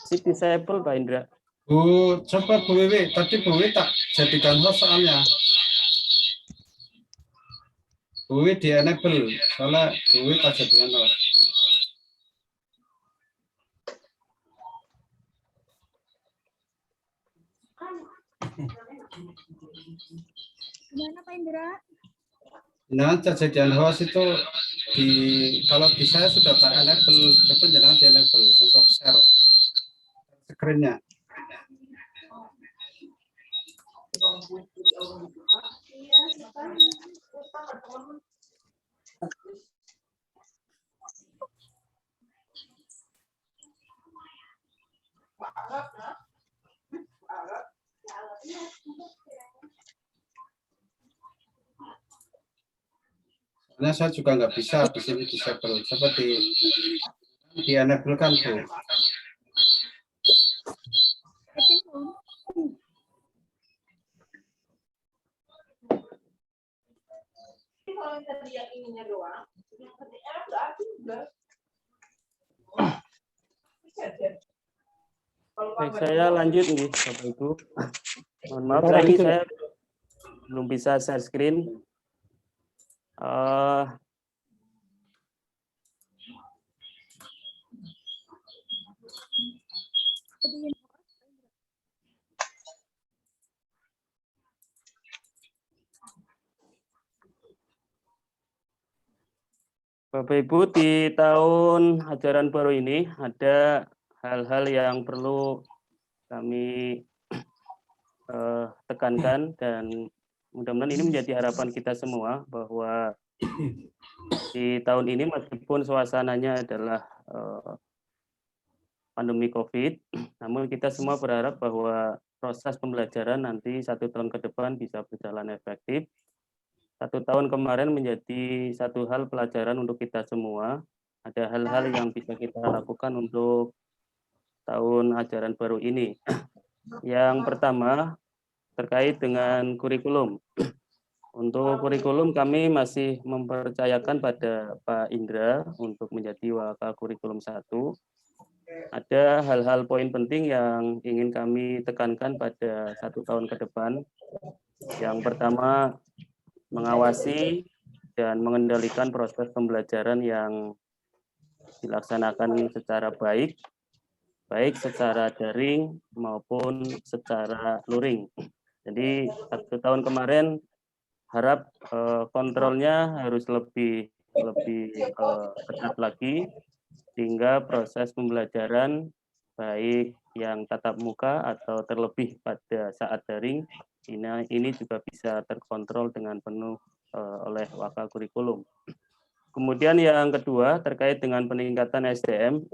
Si disable Pak Indra. Coba Bu Wiwi, tadi Bu Wiwi tak jadikan host soalnya. Bu Wiwi di enable, soalnya Bu Wiwi tak jadikan host. Gimana Pak Indra? Nah, jadian host itu kalau di saya sudah tak enable, coba jangan di enable untuk share screen-nya. Nah, saya juga nggak bisa di sini disable. Coba di enable kan Bu. Baik, saya lanjut nih, Bapak Ibu. Mohon maaf, saya belum bisa share screen. Bapak Ibu, di tahun ajaran baru ini ada hal-hal yang perlu kami tekankan, dan mudah-mudahan ini menjadi harapan kita semua bahwa di tahun ini meskipun suasananya adalah pandemi COVID, namun kita semua berharap bahwa proses pembelajaran nanti 1 tahun ke depan bisa berjalan efektif. 1 tahun kemarin menjadi satu hal pelajaran untuk kita semua. Ada hal-hal yang bisa kita lakukan untuk tahun ajaran baru ini. Yang pertama, terkait dengan kurikulum. Untuk kurikulum kami masih mempercayakan pada Pak Indra untuk menjadi Waka Kurikulum 1. Ada hal-hal poin penting yang ingin kami tekankan pada 1 tahun ke depan. Yang pertama, mengawasi dan mengendalikan proses pembelajaran yang dilaksanakan secara baik secara daring maupun secara luring. Jadi 1 tahun kemarin harap kontrolnya harus lebih ketat lagi, sehingga proses pembelajaran baik yang tatap muka atau terlebih pada saat daring ini juga bisa terkontrol dengan penuh oleh Waka Kurikulum. Kemudian yang kedua terkait dengan peningkatan SDM.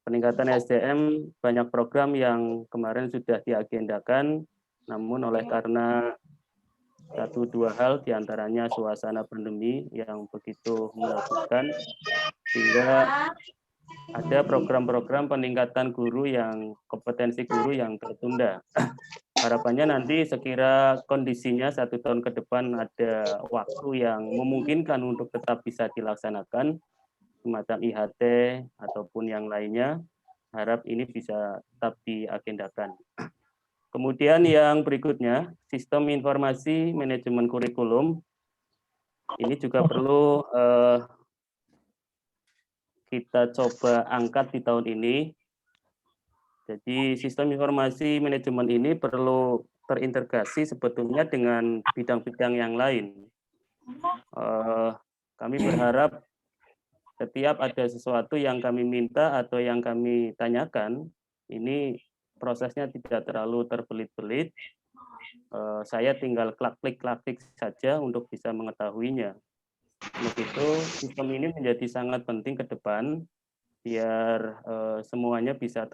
Peningkatan SDM banyak program yang kemarin sudah diagendakan, namun oleh karena 1-2 hal diantaranya suasana pandemi yang begitu menakutkan, sehingga ada program-program peningkatan guru kompetensi guru yang tertunda. Harapannya nanti sekira kondisinya 1 tahun ke depan ada waktu yang memungkinkan untuk tetap bisa dilaksanakan, semacam IHT ataupun yang lainnya, harap ini bisa tetap diagendakan. Kemudian yang berikutnya, sistem informasi manajemen kurikulum. Ini juga perlu kita coba angkat di tahun ini. Jadi sistem informasi manajemen ini perlu terintegrasi sebetulnya dengan bidang-bidang yang lain. Kami berharap setiap ada sesuatu yang kami minta atau yang kami tanyakan, ini prosesnya tidak terlalu terbelit-belit. Saya tinggal klik-klik saja untuk bisa mengetahuinya. Untuk itu, sistem ini menjadi sangat penting ke depan, biar semuanya bisa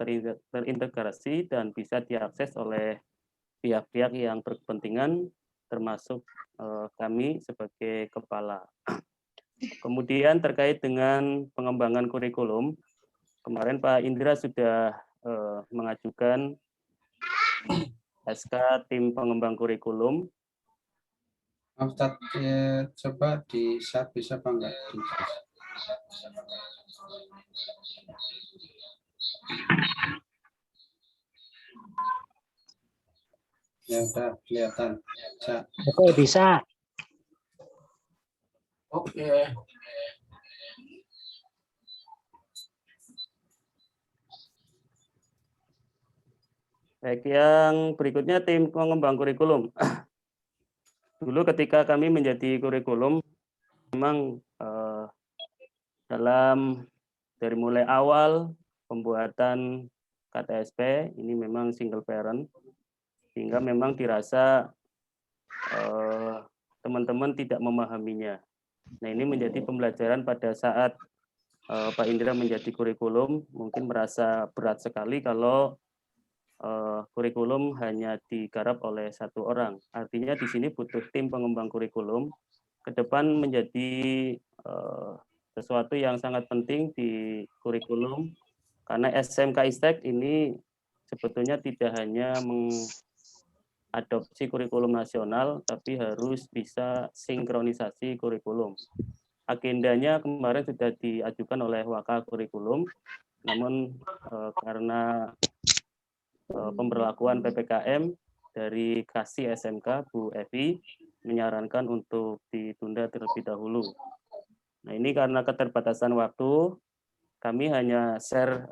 terintegrasi dan bisa diakses oleh pihak-pihak yang berkepentingan, termasuk kami sebagai kepala. Kemudian terkait dengan pengembangan kurikulum, kemarin Pak Indra sudah mengajukan SK tim pengembang kurikulum. Ustaz, coba di share bisa apa enggak? Ya udah kelihatan. Bisa. Oke, bisa. Oke. Baik, yang berikutnya tim pengembang kurikulum. Dulu ketika kami menjadi kurikulum, memang dalam dari mulai awal pembuatan KTSP ini memang single parent, sehingga memang dirasa teman-teman tidak memahaminya. Nah, ini menjadi pembelajaran pada saat Pak Indra menjadi kurikulum, mungkin merasa berat sekali kalau kurikulum hanya digarap oleh satu orang. Artinya di sini butuh tim pengembang kurikulum. Ke depan menjadi sesuatu yang sangat penting di kurikulum, karena SMK Istek ini sebetulnya tidak hanya mengadopsi kurikulum nasional, tapi harus bisa sinkronisasi kurikulum. Agendanya kemarin sudah diajukan oleh Waka Kurikulum, namun karena pemberlakuan PPKM dari Kasih SMK, Bu Evi, menyarankan untuk ditunda terlebih dahulu. Nah, ini karena keterbatasan waktu, kami hanya share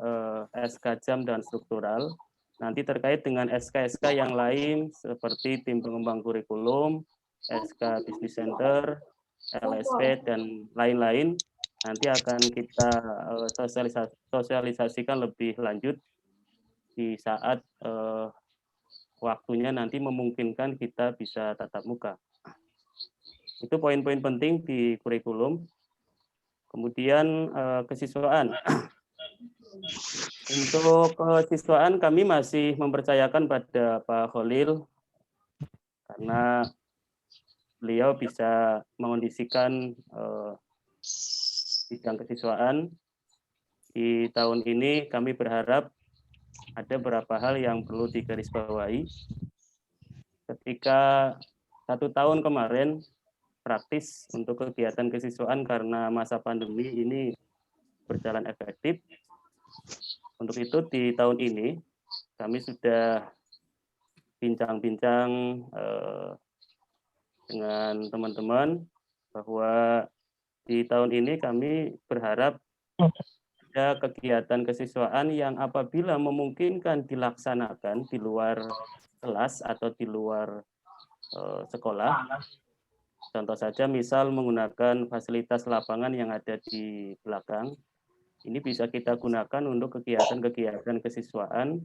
SK jam dan struktural. Nanti terkait dengan SK-SK yang lain seperti tim pengembang kurikulum, SK Business Center, LSP, dan lain-lain, nanti akan kita sosialisasikan lebih lanjut di saat waktunya nanti memungkinkan kita bisa tatap muka. Itu poin-poin penting di kurikulum. Kemudian kesiswaan. Untuk kesiswaan kami masih mempercayakan pada Pak Khalil, karena beliau bisa mengondisikan bidang kesiswaan. Di tahun ini kami berharap ada beberapa hal yang perlu digarisbawahi. Ketika 1 tahun kemarin praktis untuk kegiatan kesiswaan karena masa pandemi ini berjalan efektif. Untuk itu di tahun ini kami sudah bincang-bincang dengan teman-teman bahwa di tahun ini kami berharap ada kegiatan kesiswaan yang apabila memungkinkan dilaksanakan di luar kelas atau di luar sekolah. Contoh saja misal menggunakan fasilitas lapangan yang ada di belakang. Ini bisa kita gunakan untuk kegiatan-kegiatan kesiswaan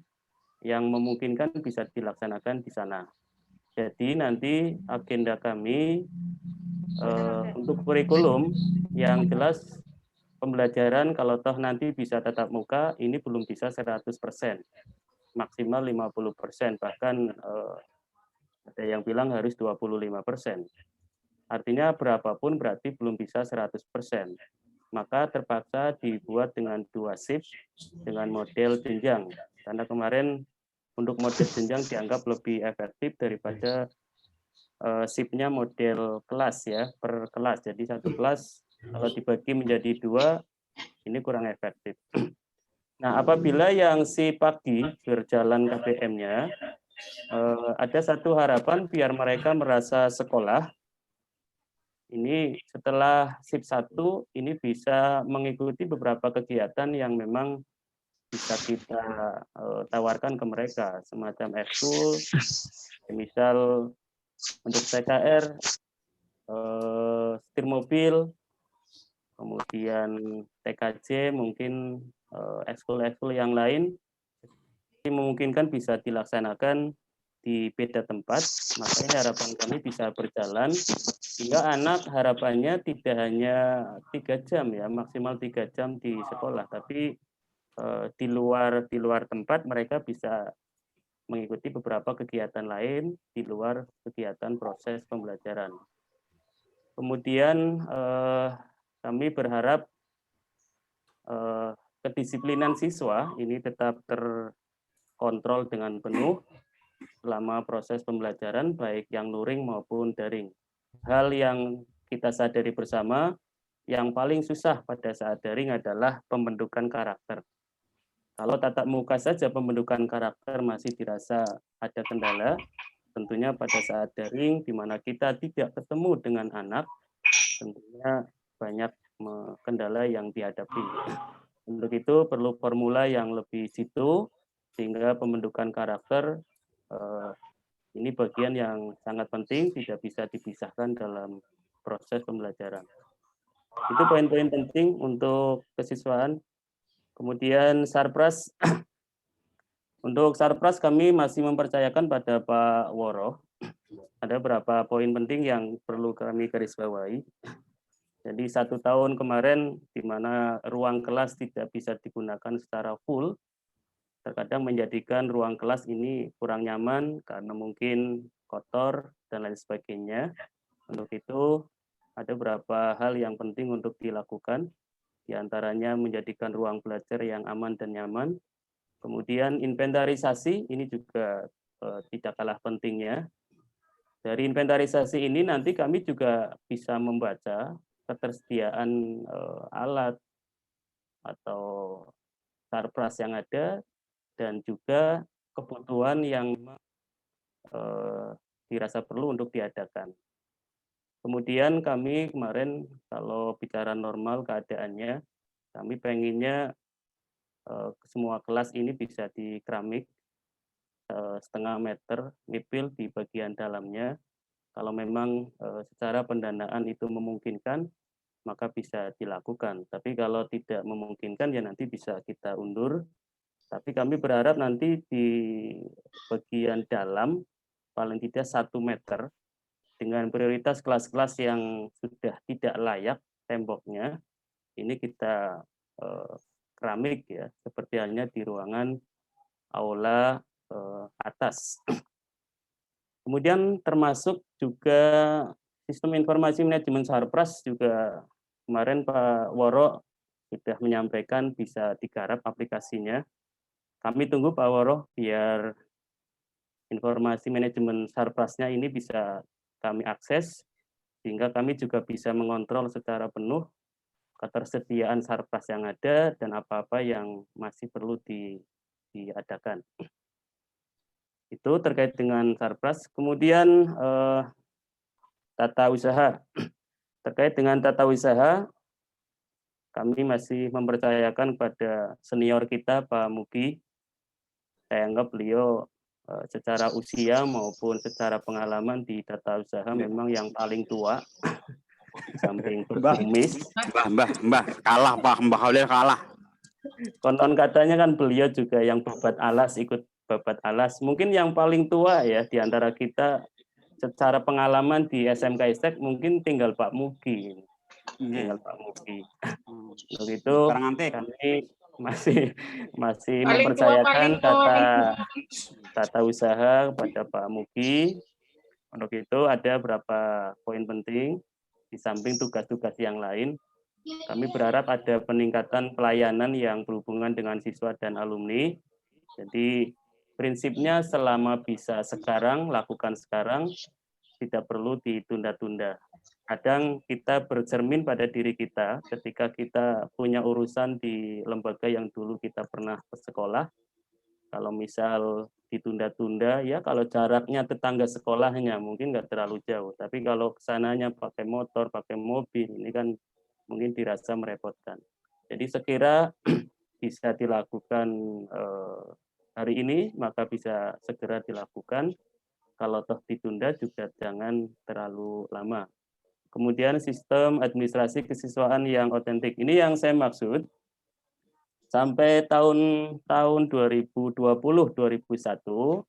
yang memungkinkan bisa dilaksanakan di sana. Jadi nanti agenda kami untuk kurikulum yang jelas pembelajaran kalau toh nanti bisa tatap muka, ini belum bisa 100%, maksimal 50%, bahkan ada yang bilang harus 25%. Artinya berapapun berarti belum bisa 100%. Maka terpaksa dibuat dengan 2 shift dengan model jenjang. Karena kemarin untuk model jenjang dianggap lebih efektif daripada shiftnya model kelas ya, per kelas. Jadi satu kelas kalau dibagi menjadi 2, ini kurang efektif. Nah, apabila yang si pagi berjalan KBM-nya, ada satu harapan biar mereka merasa sekolah. Ini setelah shift 1, ini bisa mengikuti beberapa kegiatan yang memang bisa kita tawarkan ke mereka, semacam ekskul, misal untuk TKR, setir mobil, kemudian TKJ, mungkin ekskul-ekskul yang lain, ini memungkinkan bisa dilaksanakan di beda tempat. Makanya harapan kami bisa berjalan, sehingga anak harapannya tidak hanya 3 jam ya, maksimal 3 jam di sekolah, tapi di luar tempat mereka bisa mengikuti beberapa kegiatan lain di luar kegiatan proses pembelajaran. Kemudian kami berharap kedisiplinan siswa ini tetap terkontrol dengan penuh selama proses pembelajaran, baik yang luring maupun daring. hal yang kita sadari bersama, yang paling susah pada saat daring adalah pembentukan karakter. Kalau tatap muka saja pembentukan karakter masih dirasa ada kendala, tentunya pada saat daring di mana kita tidak ketemu dengan anak, tentunya banyak kendala yang dihadapi. Untuk itu perlu formula yang lebih jitu, sehingga pembentukan karakter ini bagian yang sangat penting, tidak bisa dipisahkan dalam proses pembelajaran. Itu poin-poin penting untuk kesiswaan. Kemudian Sarpras, untuk Sarpras kami masih mempercayakan pada Pak Woro. Ada beberapa poin penting yang perlu kami garis bawahi. Jadi 1 tahun kemarin di mana ruang kelas tidak bisa digunakan secara full, terkadang menjadikan ruang kelas ini kurang nyaman karena mungkin kotor dan lain sebagainya. Untuk itu ada beberapa hal yang penting untuk dilakukan, di antaranya menjadikan ruang belajar yang aman dan nyaman. Kemudian inventarisasi ini juga tidak kalah pentingnya. Dari inventarisasi ini nanti kami juga bisa membaca ketersediaan alat atau sarpras yang ada dan juga kebutuhan yang dirasa perlu untuk diadakan. Kemudian kami kemarin kalau bicara normal keadaannya, kami pengennya semua kelas ini bisa di keramik 0,5 meter nipil di bagian dalamnya. Kalau memang secara pendanaan itu memungkinkan, maka bisa dilakukan. Tapi kalau tidak memungkinkan ya nanti bisa kita undur. Tapi kami berharap nanti di bagian dalam paling tidak 1 meter dengan prioritas kelas-kelas yang sudah tidak layak temboknya, ini kita keramik ya, seperti halnya di ruangan aula atas. Kemudian termasuk juga sistem informasi manajemen Sarpras juga kemarin Pak Woro sudah menyampaikan bisa digarap aplikasinya. Kami tunggu Pak Woro biar informasi manajemen Sarprasnya ini bisa kami akses, sehingga kami juga bisa mengontrol secara penuh ketersediaan Sarpras yang ada dan apa-apa yang masih perlu diadakan. Itu terkait dengan Sarpras. Kemudian tata usaha. Terkait dengan tata usaha, kami masih mempercayakan pada senior kita, Pak Mugi. Saya anggap beliau secara usia maupun secara pengalaman di tata usaha memang yang paling tua, samping berkumis. Mbah, kalah Pak, Mbah Khalil kalah. Konon katanya kan beliau juga yang babat alas, ikut babat alas. Mungkin yang paling tua ya di antara kita secara pengalaman di SMK Istek mungkin tinggal Pak Mugi. Tinggal Pak Mugi. Untuk itu kami masih mempercayakan tata usaha kepada Pak Mugi. Untuk itu ada beberapa poin penting di samping tugas-tugas yang lain. Kami berharap ada peningkatan pelayanan yang berhubungan dengan siswa dan alumni. Jadi prinsipnya selama bisa sekarang, lakukan sekarang, tidak perlu ditunda-tunda. Kadang kita bercermin pada diri kita ketika kita punya urusan di lembaga yang dulu kita pernah ke sekolah. Kalau misal ditunda-tunda, ya kalau jaraknya tetangga sekolahnya mungkin nggak terlalu jauh. Tapi kalau kesananya pakai motor, pakai mobil, ini kan mungkin dirasa merepotkan. Jadi sekira bisa dilakukan hari ini, maka bisa segera dilakukan. Kalau toh ditunda juga jangan terlalu lama. Kemudian sistem administrasi kesiswaan yang otentik. Ini yang saya maksud. Sampai tahun 2020-2001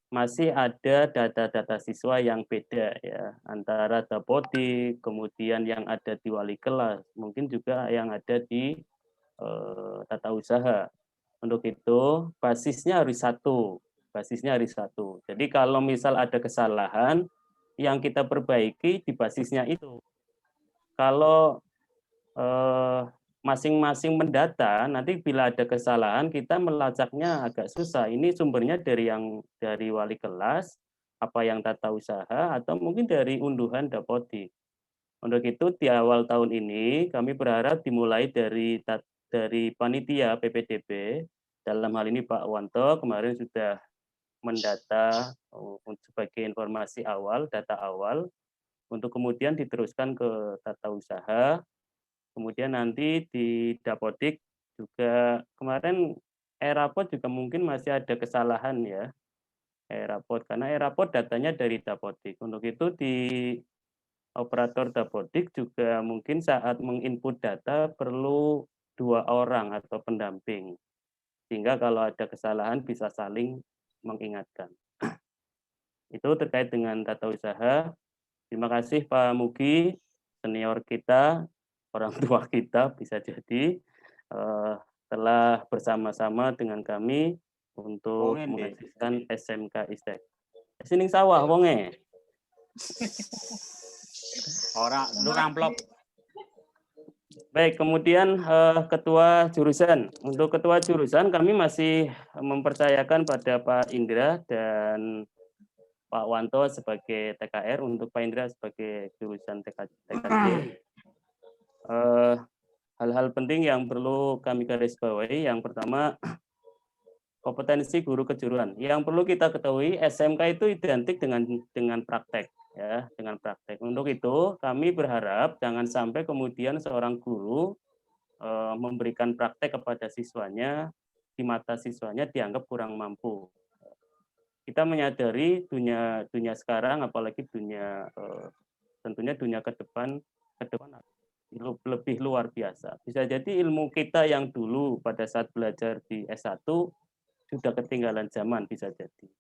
masih ada data-data siswa yang beda ya antara Dapodik, kemudian yang ada di wali kelas, mungkin juga yang ada di tata usaha. Untuk itu basisnya harus satu. Jadi kalau misal ada kesalahan, yang kita perbaiki di basisnya itu. Kalau masing-masing mendata, nanti bila ada kesalahan kita melacaknya agak susah. Ini sumbernya dari wali kelas apa yang tata usaha atau mungkin dari unduhan Dapodik. Untuk itu di awal tahun ini kami berharap dimulai dari panitia PPDB, dalam hal ini Pak Wanto kemarin sudah mendata sebagai informasi awal, data awal, untuk kemudian diteruskan ke tata usaha, kemudian nanti di Dapodik juga kemarin e-rapot juga mungkin masih ada kesalahan ya, e-rapot, karena e-rapot datanya dari Dapodik. Untuk itu di operator Dapodik juga mungkin saat menginput data perlu 2 orang atau pendamping, sehingga kalau ada kesalahan bisa saling mengingatkan. Itu terkait dengan tata usaha. Terima kasih Pak Mugi, senior kita, orang tua kita bisa jadi, telah bersama-sama dengan kami untuk menghasilkan SMK Istek. Sining sawah wonge. Ora, lu amplop. Baik, kemudian ketua jurusan. Untuk ketua jurusan kami masih mempercayakan pada Pak Indra dan Pak Wanto sebagai TKR, untuk Pak Indra sebagai jurusan TKJ. Hal-hal penting yang perlu kami garis bawahi, yang pertama kompetensi guru kejuruan. Yang perlu kita ketahui, SMK itu identik dengan praktek, ya, dengan praktek. Untuk itu kami berharap jangan sampai kemudian seorang guru memberikan praktek kepada siswanya, di mata siswanya dianggap kurang mampu. Kita menyadari dunia sekarang, apalagi tentunya dunia ke depan lebih luar biasa. Bisa jadi ilmu kita yang dulu pada saat belajar di S1 sudah ketinggalan zaman, bisa jadi.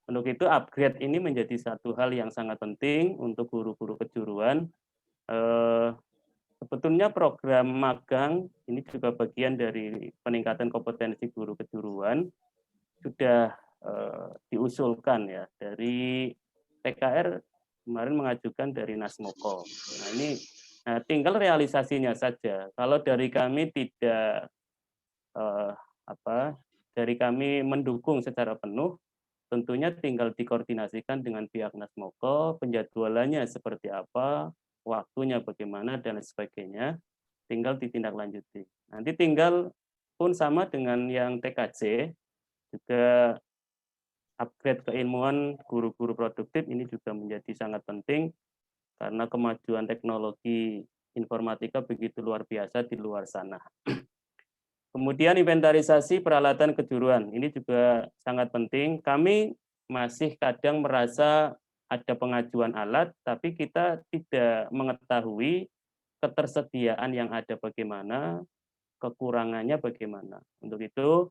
Untuk itu upgrade ini menjadi satu hal yang sangat penting untuk guru-guru kejuruan. Sebetulnya program magang ini juga bagian dari peningkatan kompetensi guru kejuruan, sudah diusulkan ya dari TKR kemarin mengajukan dari Nasmoko. Nah ini tinggal realisasinya saja. Kalau dari kami tidak dari kami mendukung secara penuh, tentunya tinggal dikoordinasikan dengan pihak Nasmoko, penjadwalannya seperti apa, waktunya bagaimana dan sebagainya, tinggal ditindaklanjuti. Nanti tinggal pun sama dengan yang TKJ, juga upgrade keilmuan guru-guru produktif ini juga menjadi sangat penting karena kemajuan teknologi informatika begitu luar biasa di luar sana. Kemudian inventarisasi peralatan kejuruan ini juga sangat penting. Kami masih kadang merasa ada pengajuan alat, tapi kita tidak mengetahui ketersediaan yang ada bagaimana, kekurangannya bagaimana. Untuk itu,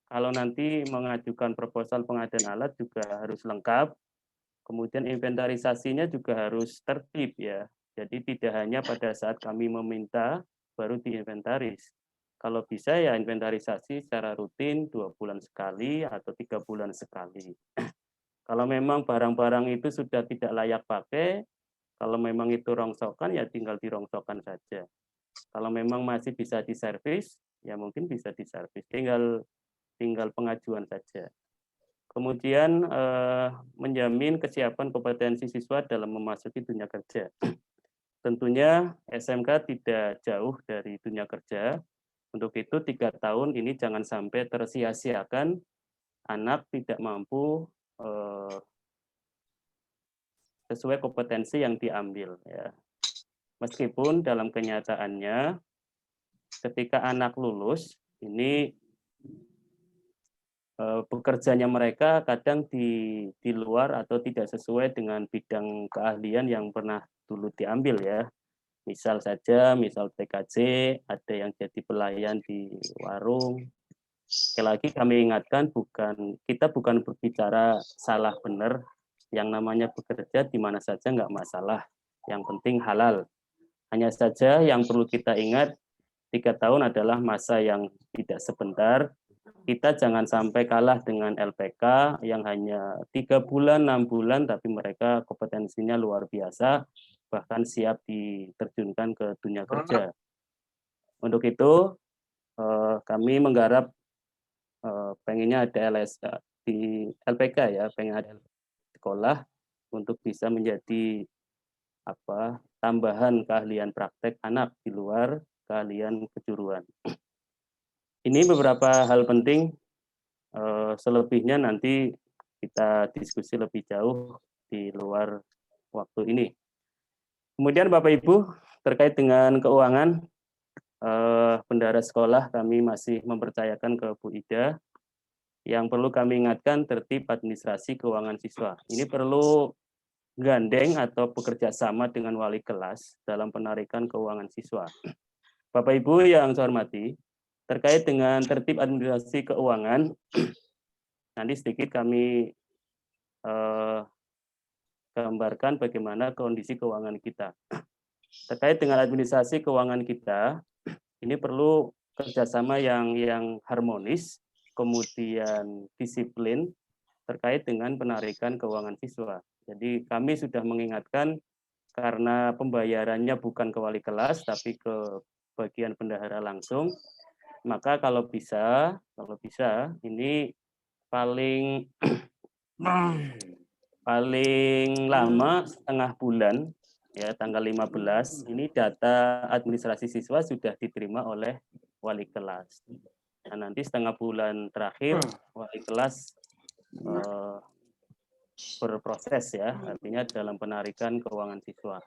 kalau nanti mengajukan proposal pengadaan alat juga harus lengkap, kemudian inventarisasinya juga harus tertib ya. Jadi tidak hanya pada saat kami meminta baru diinventaris. Kalau bisa ya inventarisasi secara rutin 2 bulan sekali atau 3 bulan sekali. Kalau memang barang-barang itu sudah tidak layak pakai, kalau memang itu rongsokan ya tinggal dirongsokkan saja. Kalau memang masih bisa diservis, ya mungkin bisa diservis. Tinggal pengajuan saja. Kemudian menjamin kesiapan kompetensi siswa dalam memasuki dunia kerja. Tentunya SMK tidak jauh dari dunia kerja. Untuk itu 3 tahun ini jangan sampai tersia-siakan, anak tidak mampu sesuai kompetensi yang diambil. Ya. Meskipun dalam kenyataannya ketika anak lulus, ini bekerjanya mereka kadang di luar atau tidak sesuai dengan bidang keahlian yang pernah dulu diambil ya. Misal TKJ, ada yang jadi pelayan di warung. Sekali lagi kami ingatkan, kita bukan berbicara salah benar, yang namanya bekerja di mana saja nggak masalah, yang penting halal. Hanya saja yang perlu kita ingat, 3 tahun adalah masa yang tidak sebentar. Kita jangan sampai kalah dengan LPK yang hanya 3 bulan, 6 bulan, tapi mereka kompetensinya luar biasa, bahkan siap diterjunkan ke dunia kerja. Untuk itu, kami menggarap pengennya ada LPK ya, pengen ada sekolah untuk bisa menjadi tambahan keahlian praktek anak di luar keahlian kejuruan. Ini beberapa hal penting, selebihnya nanti kita diskusi lebih jauh di luar waktu ini. Kemudian Bapak Ibu, terkait dengan keuangan, bendahara sekolah kami masih mempercayakan ke Bu Ida. Yang perlu kami ingatkan tertib administrasi keuangan siswa. Ini perlu gandeng atau bekerja sama dengan wali kelas dalam penarikan keuangan siswa. Bapak Ibu yang saya hormati, terkait dengan tertib administrasi keuangan, nanti sedikit kami gambarkan bagaimana kondisi keuangan kita. Terkait dengan administrasi keuangan kita, ini perlu kerjasama yang harmonis, kemudian disiplin terkait dengan penarikan keuangan siswa. Jadi kami sudah mengingatkan karena pembayarannya bukan ke wali kelas, tapi ke bagian bendahara langsung, maka kalau bisa ini paling lama setengah bulan, ya tanggal 15, ini data administrasi siswa sudah diterima oleh wali kelas. Nah, nanti setengah bulan terakhir wali kelas berproses ya, artinya dalam penarikan keuangan siswa.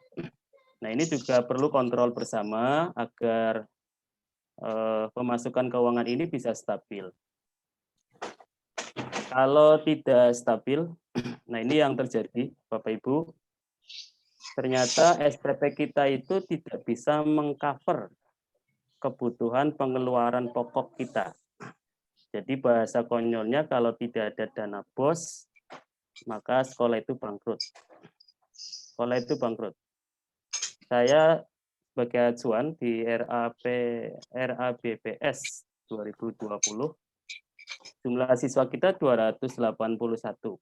Nah, ini juga perlu kontrol bersama agar pemasukan keuangan ini bisa stabil. Kalau tidak stabil, nah ini yang terjadi, Bapak Ibu, ternyata SPP kita itu tidak bisa mengcover kebutuhan pengeluaran pokok kita. Jadi bahasa konyolnya kalau tidak ada dana BOS, maka sekolah itu bangkrut. Sekolah itu bangkrut. Saya sebagai acuan di RABPS 2020, jumlah siswa kita 281,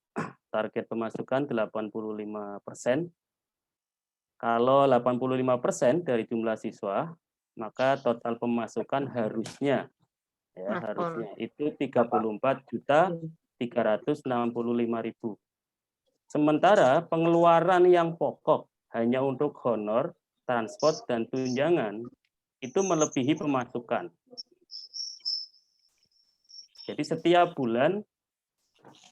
target pemasukan 85%. Kalau 85% dari jumlah siswa, maka total pemasukan harusnya itu 34.365.000. Sementara pengeluaran yang pokok hanya untuk honor, transport, dan tunjangan itu melebihi pemasukan. Jadi setiap bulan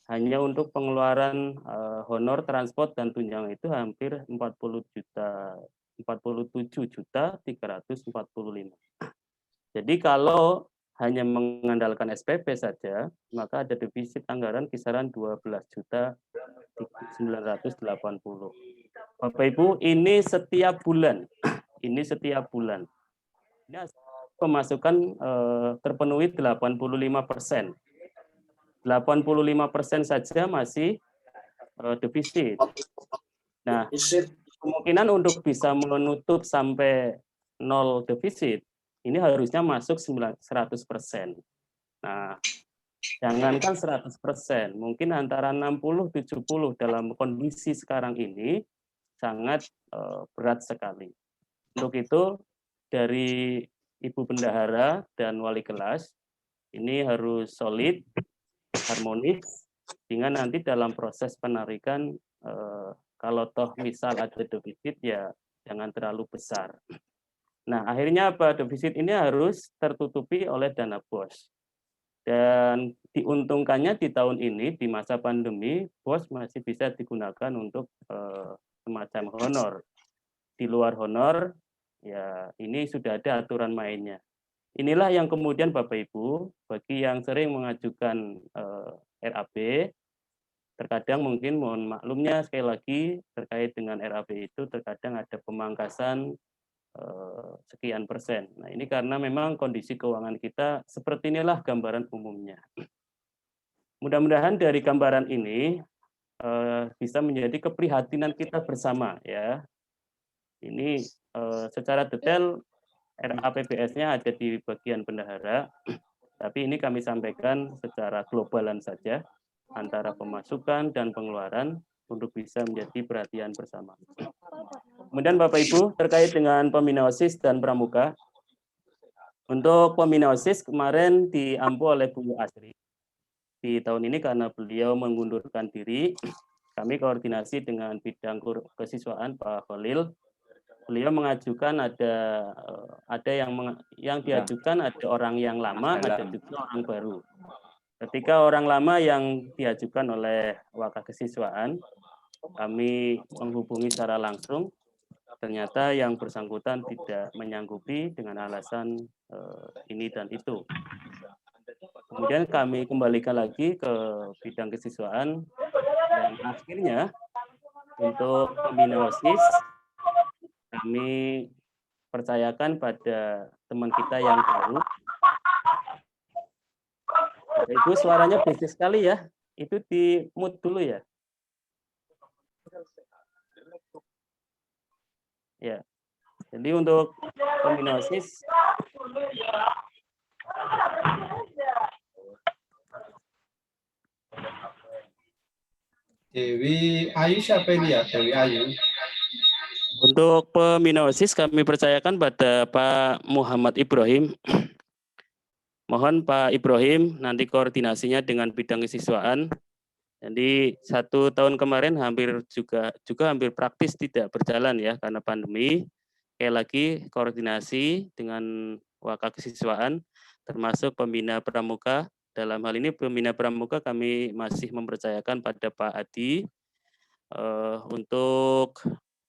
hanya untuk pengeluaran honor, transport, dan tunjangan itu hampir 47.345. Jadi kalau hanya mengandalkan SPP saja, maka ada defisit anggaran kisaran 12.980. Bapak Ibu, ini setiap bulan. Ini setiap bulan. Ini pemasukan terpenuhi 85%. 85% saja masih defisit. Nah, kemungkinan untuk bisa menutup sampai 0 defisit, ini harusnya masuk 100%. Nah, jangankan 100%, mungkin antara 60-70 dalam kondisi sekarang ini sangat berat sekali. Untuk itu, dari Ibu Bendahara dan Wali Kelas, ini harus solid, harmonis, sehingga nanti dalam proses penarikan, kalau toh misal ada defisit, ya jangan terlalu besar. Nah, akhirnya apa? Defisit ini harus tertutupi oleh dana BOS. Dan diuntungkannya di tahun ini, di masa pandemi, BOS masih bisa digunakan untuk semacam honor. Di luar honor, ya ini sudah ada aturan mainnya. Inilah yang kemudian Bapak Ibu, bagi yang sering mengajukan RAB, terkadang mungkin mohon maklumnya sekali lagi terkait dengan RAB itu terkadang ada pemangkasan sekian persen. Nah, ini karena memang kondisi keuangan kita seperti inilah gambaran umumnya. Mudah-mudahan dari gambaran ini bisa menjadi keprihatinan kita bersama ya. Ini secara detail RAPBS-nya ada di bagian bendahara, tapi ini kami sampaikan secara globalan saja antara pemasukan dan pengeluaran untuk bisa menjadi perhatian bersama. Kemudian Bapak Ibu terkait dengan pembina OSIS dan pramuka. Untuk pembina OSIS kemarin diampu oleh Bu Asri di tahun ini karena beliau mengundurkan diri. kami koordinasi dengan bidang kesiswaan Pak Khalil. Beliau mengajukan ada yang diajukan ada orang yang lama, ada juga orang baru. Ketika orang lama yang diajukan oleh Wakakesiswaan, kami menghubungi secara langsung. Ternyata yang bersangkutan tidak menyanggupi dengan alasan ini dan itu. Kemudian kami kembalikan lagi ke bidang kesiswaan dan akhirnya untuk pembina OSIS kami percayakan pada teman kita yang baru. Ibu suaranya berisik sekali ya. Itu di mute dulu ya. Ya. Jadi untuk pembina OSIS Dewi Ayu siapa ini ya? Dewi Ayu. Untuk pembina OSIS kami percayakan pada Pak Muhammad Ibrahim. Mohon Pak Ibrahim nanti koordinasinya dengan bidang kesiswaan. Jadi 1 tahun kemarin hampir juga hampir praktis tidak berjalan ya karena pandemi. Sekali lagi koordinasi dengan Wakakesiswaan termasuk pembina pramuka. Dalam hal ini pembina pramuka kami masih mempercayakan pada Pak Adi untuk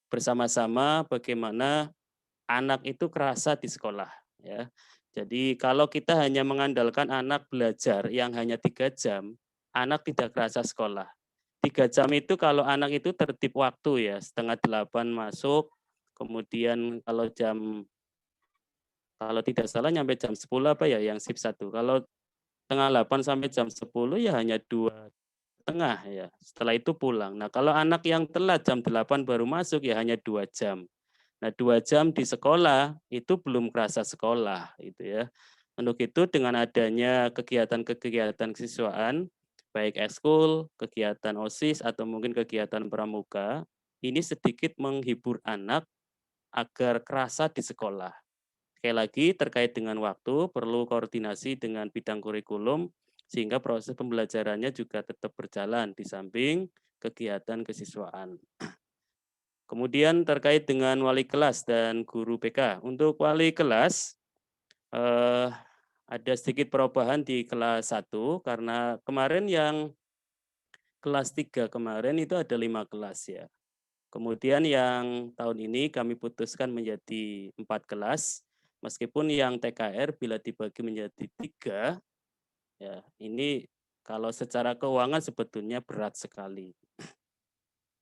bersama-sama bagaimana anak itu kerasa di sekolah ya. Jadi kalau kita hanya mengandalkan anak belajar yang hanya 3 jam, anak tidak kerasa sekolah. 3 jam itu kalau anak itu tertib waktu ya, 7:30 masuk, kemudian kalau tidak salah nyampe jam 10 apa ya yang shift 1. Kalau 7:30 sampai jam 10 ya hanya 2,5 ya. Setelah itu pulang. Nah, kalau anak yang telat jam 8 baru masuk ya hanya 2 jam. Nah, 2 jam di sekolah itu belum kerasa sekolah gitu ya. Untuk itu dengan adanya kegiatan-kegiatan kesiswaan baik ekskul, kegiatan OSIS atau mungkin kegiatan pramuka, ini sedikit menghibur anak agar kerasa di sekolah. Sekali lagi terkait dengan waktu perlu koordinasi dengan bidang kurikulum sehingga proses pembelajarannya juga tetap berjalan di samping kegiatan kesiswaan. Kemudian terkait dengan wali kelas dan guru BK. Untuk wali kelas ada sedikit perubahan di kelas 1 karena kemarin yang kelas 3 kemarin itu ada 5 kelas ya. Kemudian yang tahun ini kami putuskan menjadi 4 kelas. Meskipun yang TKR bila dibagi menjadi 3, ya ini kalau secara keuangan sebetulnya berat sekali.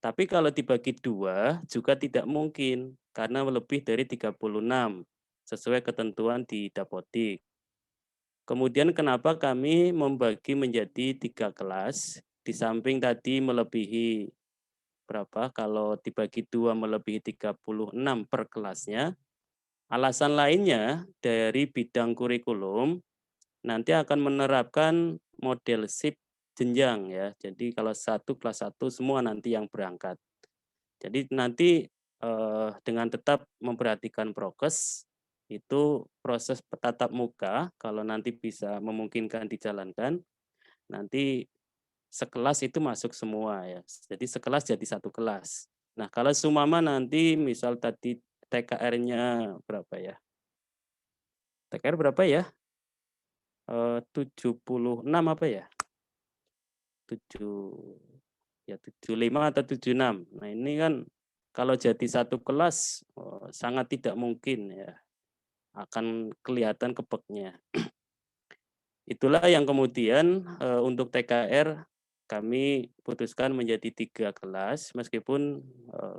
Tapi kalau dibagi 2 juga tidak mungkin karena lebih dari 36 sesuai ketentuan di Dapodik. Kemudian kenapa kami membagi menjadi 3 kelas, di samping tadi melebihi berapa, kalau dibagi 2 melebihi 36 per kelasnya. Alasan lainnya dari bidang kurikulum nanti akan menerapkan model shift jenjang ya. Jadi kalau kelas 1 semua nanti yang berangkat. Jadi nanti dengan tetap memperhatikan prokes itu proses tatap muka kalau nanti bisa memungkinkan dijalankan nanti sekelas itu masuk semua ya. Jadi sekelas jadi 1 kelas. Nah, kalau sumama nanti misal tadi TKR-nya berapa ya? TKR berapa ya? 76 apa ya? 75 atau 76. Nah, ini kan kalau jadi 1 kelas sangat tidak mungkin ya. Akan kelihatan kebeknya. Itulah yang kemudian untuk TKR kami putuskan menjadi 3 kelas meskipun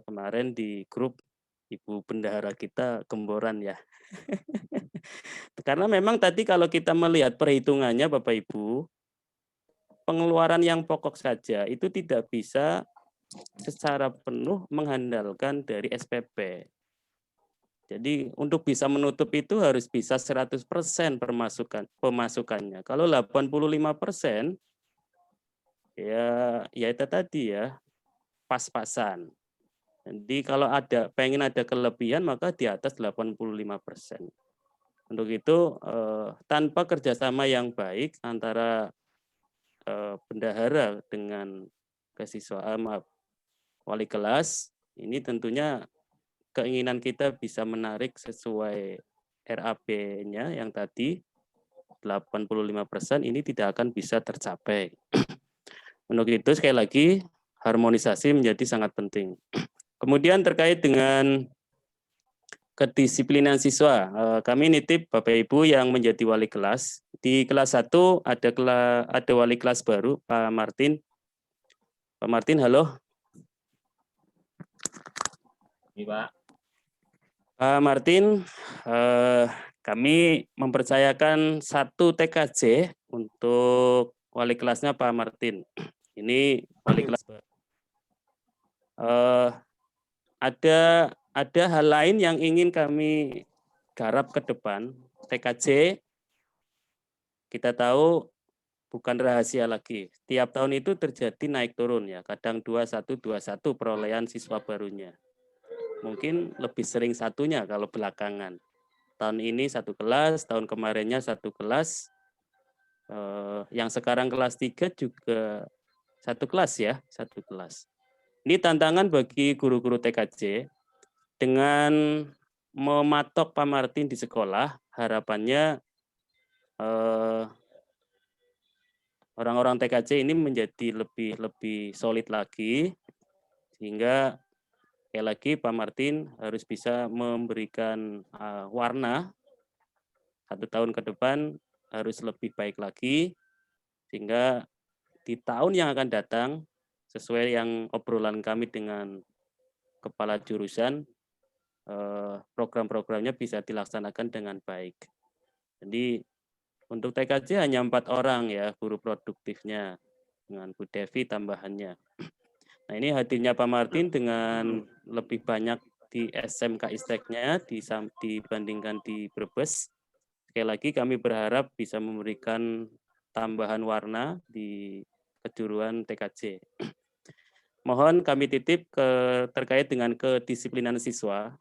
kemarin di grup Ibu Bendahara kita gemboran ya. Karena memang tadi kalau kita melihat perhitungannya Bapak Ibu, pengeluaran yang pokok saja itu tidak bisa secara penuh mengandalkan dari SPP. Jadi untuk bisa menutup itu harus bisa 100% pemasukannya. Kalau 85% ya itu tadi ya pas-pasan. Jadi kalau pengen ada kelebihan maka di atas 85%. Untuk itu tanpa kerjasama yang baik antara bendahara dengan wali kelas, ini tentunya keinginan kita bisa menarik sesuai RAP-nya yang tadi 85%, ini tidak akan bisa tercapai. Untuk itu sekali lagi harmonisasi menjadi sangat penting. Kemudian terkait dengan kedisiplinan siswa, kami nitip Bapak Ibu yang menjadi wali kelas. Di kelas 1 ada wali kelas baru, Pak Martin. Pak Martin, halo. Ini Pak. Pak Martin, kami mempercayakan 1 TKJ untuk wali kelasnya Pak Martin. Ini wali kelas baru. Ada hal lain yang ingin kami garap ke depan. TKJ kita tahu bukan rahasia lagi. Tiap tahun itu terjadi naik turun ya. Kadang 21 perolehan siswa barunya. Mungkin lebih sering satunya kalau belakangan. Tahun ini 1 kelas, tahun kemarinnya 1 kelas. Yang sekarang kelas 3 juga 1 kelas ya, 1 kelas. Ini tantangan bagi guru-guru TKJ. Dengan mematok Pak Martin di sekolah, harapannya orang-orang TKJ ini menjadi lebih solid lagi, sehingga sekali lagi Pak Martin harus bisa memberikan warna 1 tahun ke depan harus lebih baik lagi, sehingga di tahun yang akan datang sesuai yang obrolan kami dengan kepala jurusan, program-programnya bisa dilaksanakan dengan baik. Jadi untuk TKJ hanya 4 orang ya guru produktifnya, dengan Bu Devi tambahannya. Nah ini hadirnya Pak Martin dengan lebih banyak di SMK Isteknya dibandingkan di Brebes. Sekali lagi kami berharap bisa memberikan tambahan warna di kejuruan TKJ. Mohon kami titip terkait dengan kedisiplinan siswa.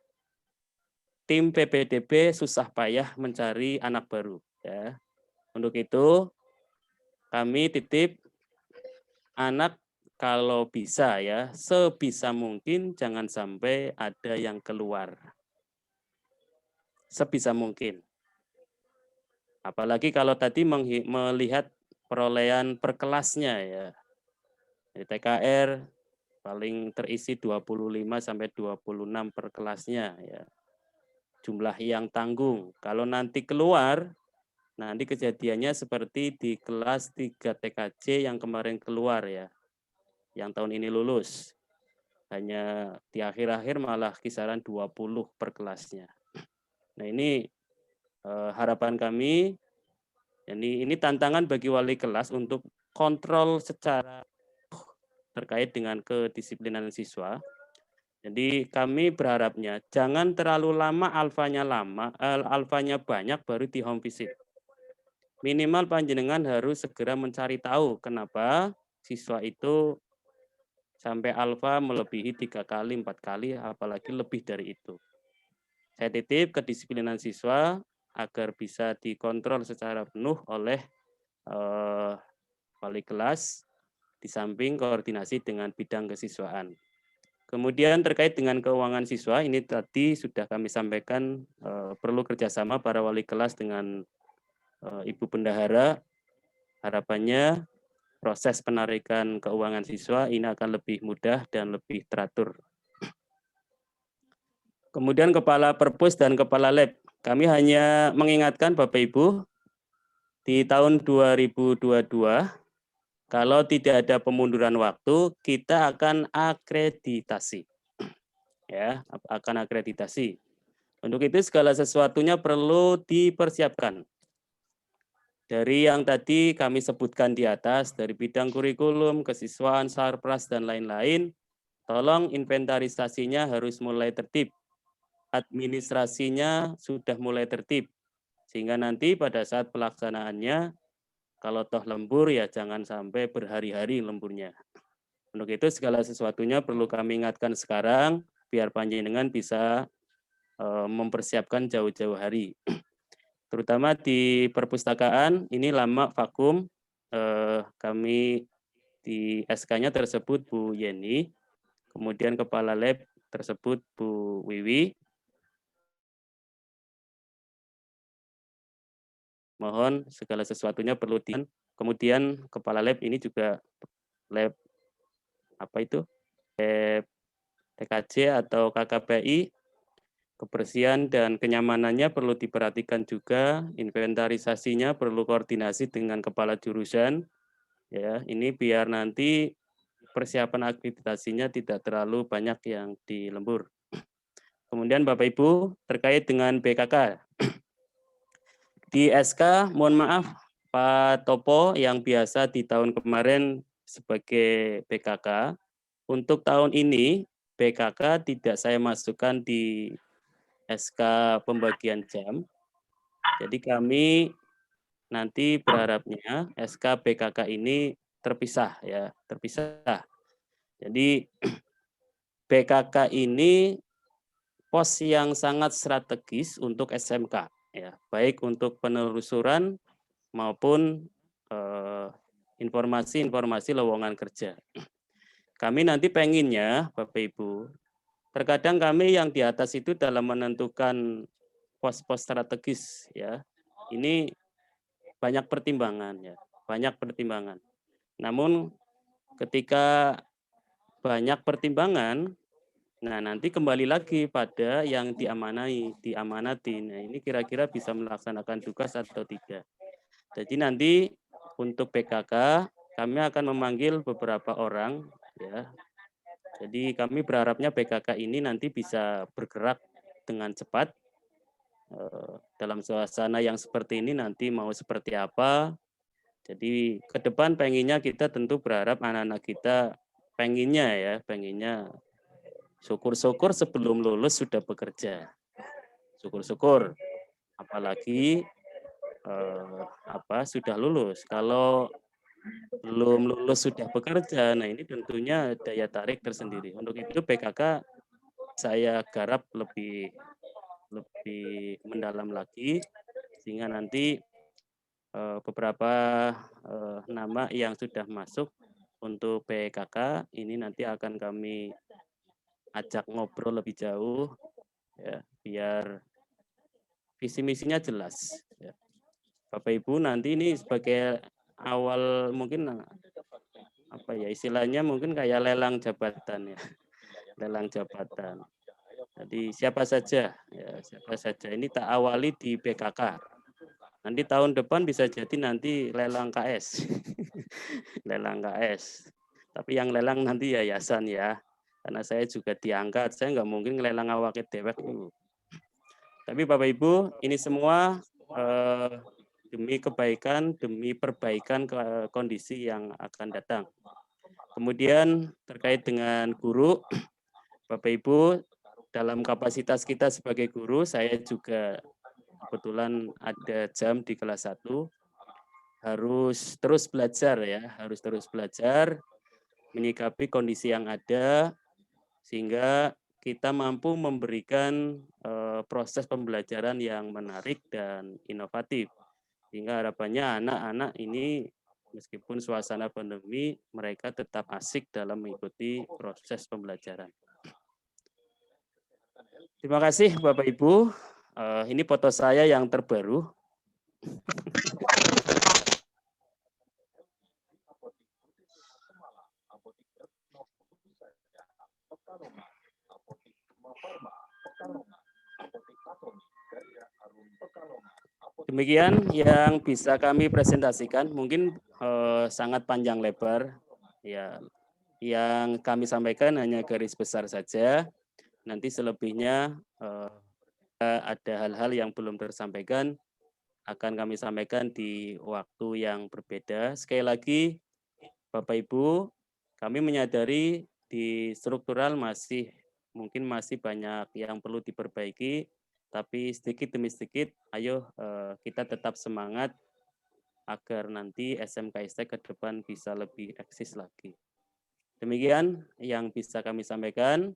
Tim PPDB susah payah mencari anak baru. Ya. Untuk itu, kami titip anak kalau bisa ya, sebisa mungkin jangan sampai ada yang keluar. Sebisa mungkin. Apalagi kalau tadi melihat perolehan per kelasnya ya. Di TKR paling terisi 25-26 per kelasnya ya. Jumlah yang tanggung. Kalau nanti keluar, nanti kejadiannya seperti di kelas 3 TKJ yang kemarin keluar ya. Yang tahun ini lulus. Hanya di akhir-akhir malah kisaran 20 per kelasnya. Nah ini harapan kami, ini tantangan bagi wali kelas untuk kontrol secara terkait dengan kedisiplinan siswa. Jadi kami berharapnya jangan terlalu lama alfanya banyak baru di home visit. Minimal panjenengan harus segera mencari tahu kenapa siswa itu sampai alfa melebihi 3 kali, 4 kali, apalagi lebih dari itu. Saya titip kedisiplinan siswa agar bisa dikontrol secara penuh oleh wali kelas di samping koordinasi dengan bidang kesiswaan. Kemudian terkait dengan keuangan siswa, ini tadi sudah kami sampaikan perlu kerjasama para wali kelas dengan Ibu Bendahara. Harapannya proses penarikan keuangan siswa ini akan lebih mudah dan lebih teratur. Kemudian Kepala Perpus dan Kepala Lab, kami hanya mengingatkan Bapak Ibu, di tahun 2022, kalau tidak ada pemunduran waktu, kita akan akreditasi. Ya, akan akreditasi. Untuk itu segala sesuatunya perlu dipersiapkan. Dari yang tadi kami sebutkan di atas, dari bidang kurikulum, kesiswaan, sarpras, dan lain-lain, tolong inventarisasinya harus mulai tertib. Administrasinya sudah mulai tertib. Sehingga nanti pada saat pelaksanaannya, kalau toh lembur ya jangan sampai berhari-hari lemburnya. Untuk itu segala sesuatunya perlu kami ingatkan sekarang, biar panjenengan bisa mempersiapkan jauh-jauh hari. Terutama di perpustakaan, ini lama vakum, kami di SK-nya tersebut Bu Yeni, kemudian Kepala Lab tersebut Bu Wiwi. Mohon segala sesuatunya perlu kemudian Kepala Lab ini juga lab apa itu? Lab TKJ atau KKPI. Kebersihan dan kenyamanannya perlu diperhatikan juga, inventarisasinya perlu koordinasi dengan kepala jurusan. Ya, ini biar nanti persiapan akreditasinya tidak terlalu banyak yang di lembur. Kemudian Bapak Ibu, terkait dengan BKK. Di SK, mohon maaf Pak Topo yang biasa di tahun kemarin sebagai BKK, untuk tahun ini BKK tidak saya masukkan di SK pembagian jam. Jadi kami nanti berharapnya SK BKK ini terpisah ya, terpisah. Jadi BKK ini pos yang sangat strategis untuk SMK ya, baik untuk penelusuran maupun informasi-informasi lowongan kerja. Kami nanti pengennya Bapak Ibu, terkadang kami yang di atas itu dalam menentukan pos-pos strategis ya, ini banyak pertimbangan ya, banyak pertimbangan. Namun ketika banyak pertimbangan, nah nanti kembali lagi pada yang diamanati. Nah ini kira-kira bisa melaksanakan tugas atau tidak. Jadi nanti untuk PKK kami akan memanggil beberapa orang ya. Jadi kami berharapnya PKK ini nanti bisa bergerak dengan cepat dalam suasana yang seperti ini nanti mau seperti apa. Jadi ke depan pengennya kita tentu berharap anak-anak kita pengennya syukur-syukur sebelum lulus sudah bekerja. Syukur-syukur apalagi sudah lulus. Kalau belum lulus sudah bekerja, nah ini tentunya daya tarik tersendiri. Untuk itu PKK saya garap lebih mendalam lagi sehingga nanti beberapa nama yang sudah masuk untuk PKK ini nanti akan kami ajak ngobrol lebih jauh ya biar visi misinya jelas ya. Bapak Ibu nanti ini sebagai awal mungkin istilahnya mungkin kayak lelang jabatan ya. Lelang jabatan. Jadi siapa saja ini tak awali di PKK. Nanti tahun depan bisa jadi nanti lelang KS. Lelang KS. Tapi yang lelang nanti yayasan ya. Karena saya juga diangkat, saya nggak mungkin lelang awake dewek. Tapi Bapak Ibu, ini semua demi kebaikan, demi perbaikan kondisi yang akan datang. Kemudian terkait dengan guru, Bapak Ibu, dalam kapasitas kita sebagai guru, saya juga kebetulan ada jam di kelas 1, harus terus belajar ya, harus terus belajar, menyikapi kondisi yang ada, sehingga kita mampu memberikan proses pembelajaran yang menarik dan inovatif. Sehingga harapannya anak-anak ini meskipun suasana pandemi, mereka tetap asik dalam mengikuti proses pembelajaran. Terima kasih Bapak Ibu. Ini foto saya yang terbaru. Demikian yang bisa kami presentasikan, mungkin sangat panjang lebar. Ya, yang kami sampaikan hanya garis besar saja. Nanti selebihnya ada hal-hal yang belum tersampaikan, akan kami sampaikan di waktu yang berbeda. Sekali lagi, Bapak Ibu, kami menyadari di struktural mungkin masih banyak yang perlu diperbaiki, tapi sedikit demi sedikit, ayo kita tetap semangat agar nanti SMK-ST ke depan bisa lebih eksis lagi. Demikian yang bisa kami sampaikan.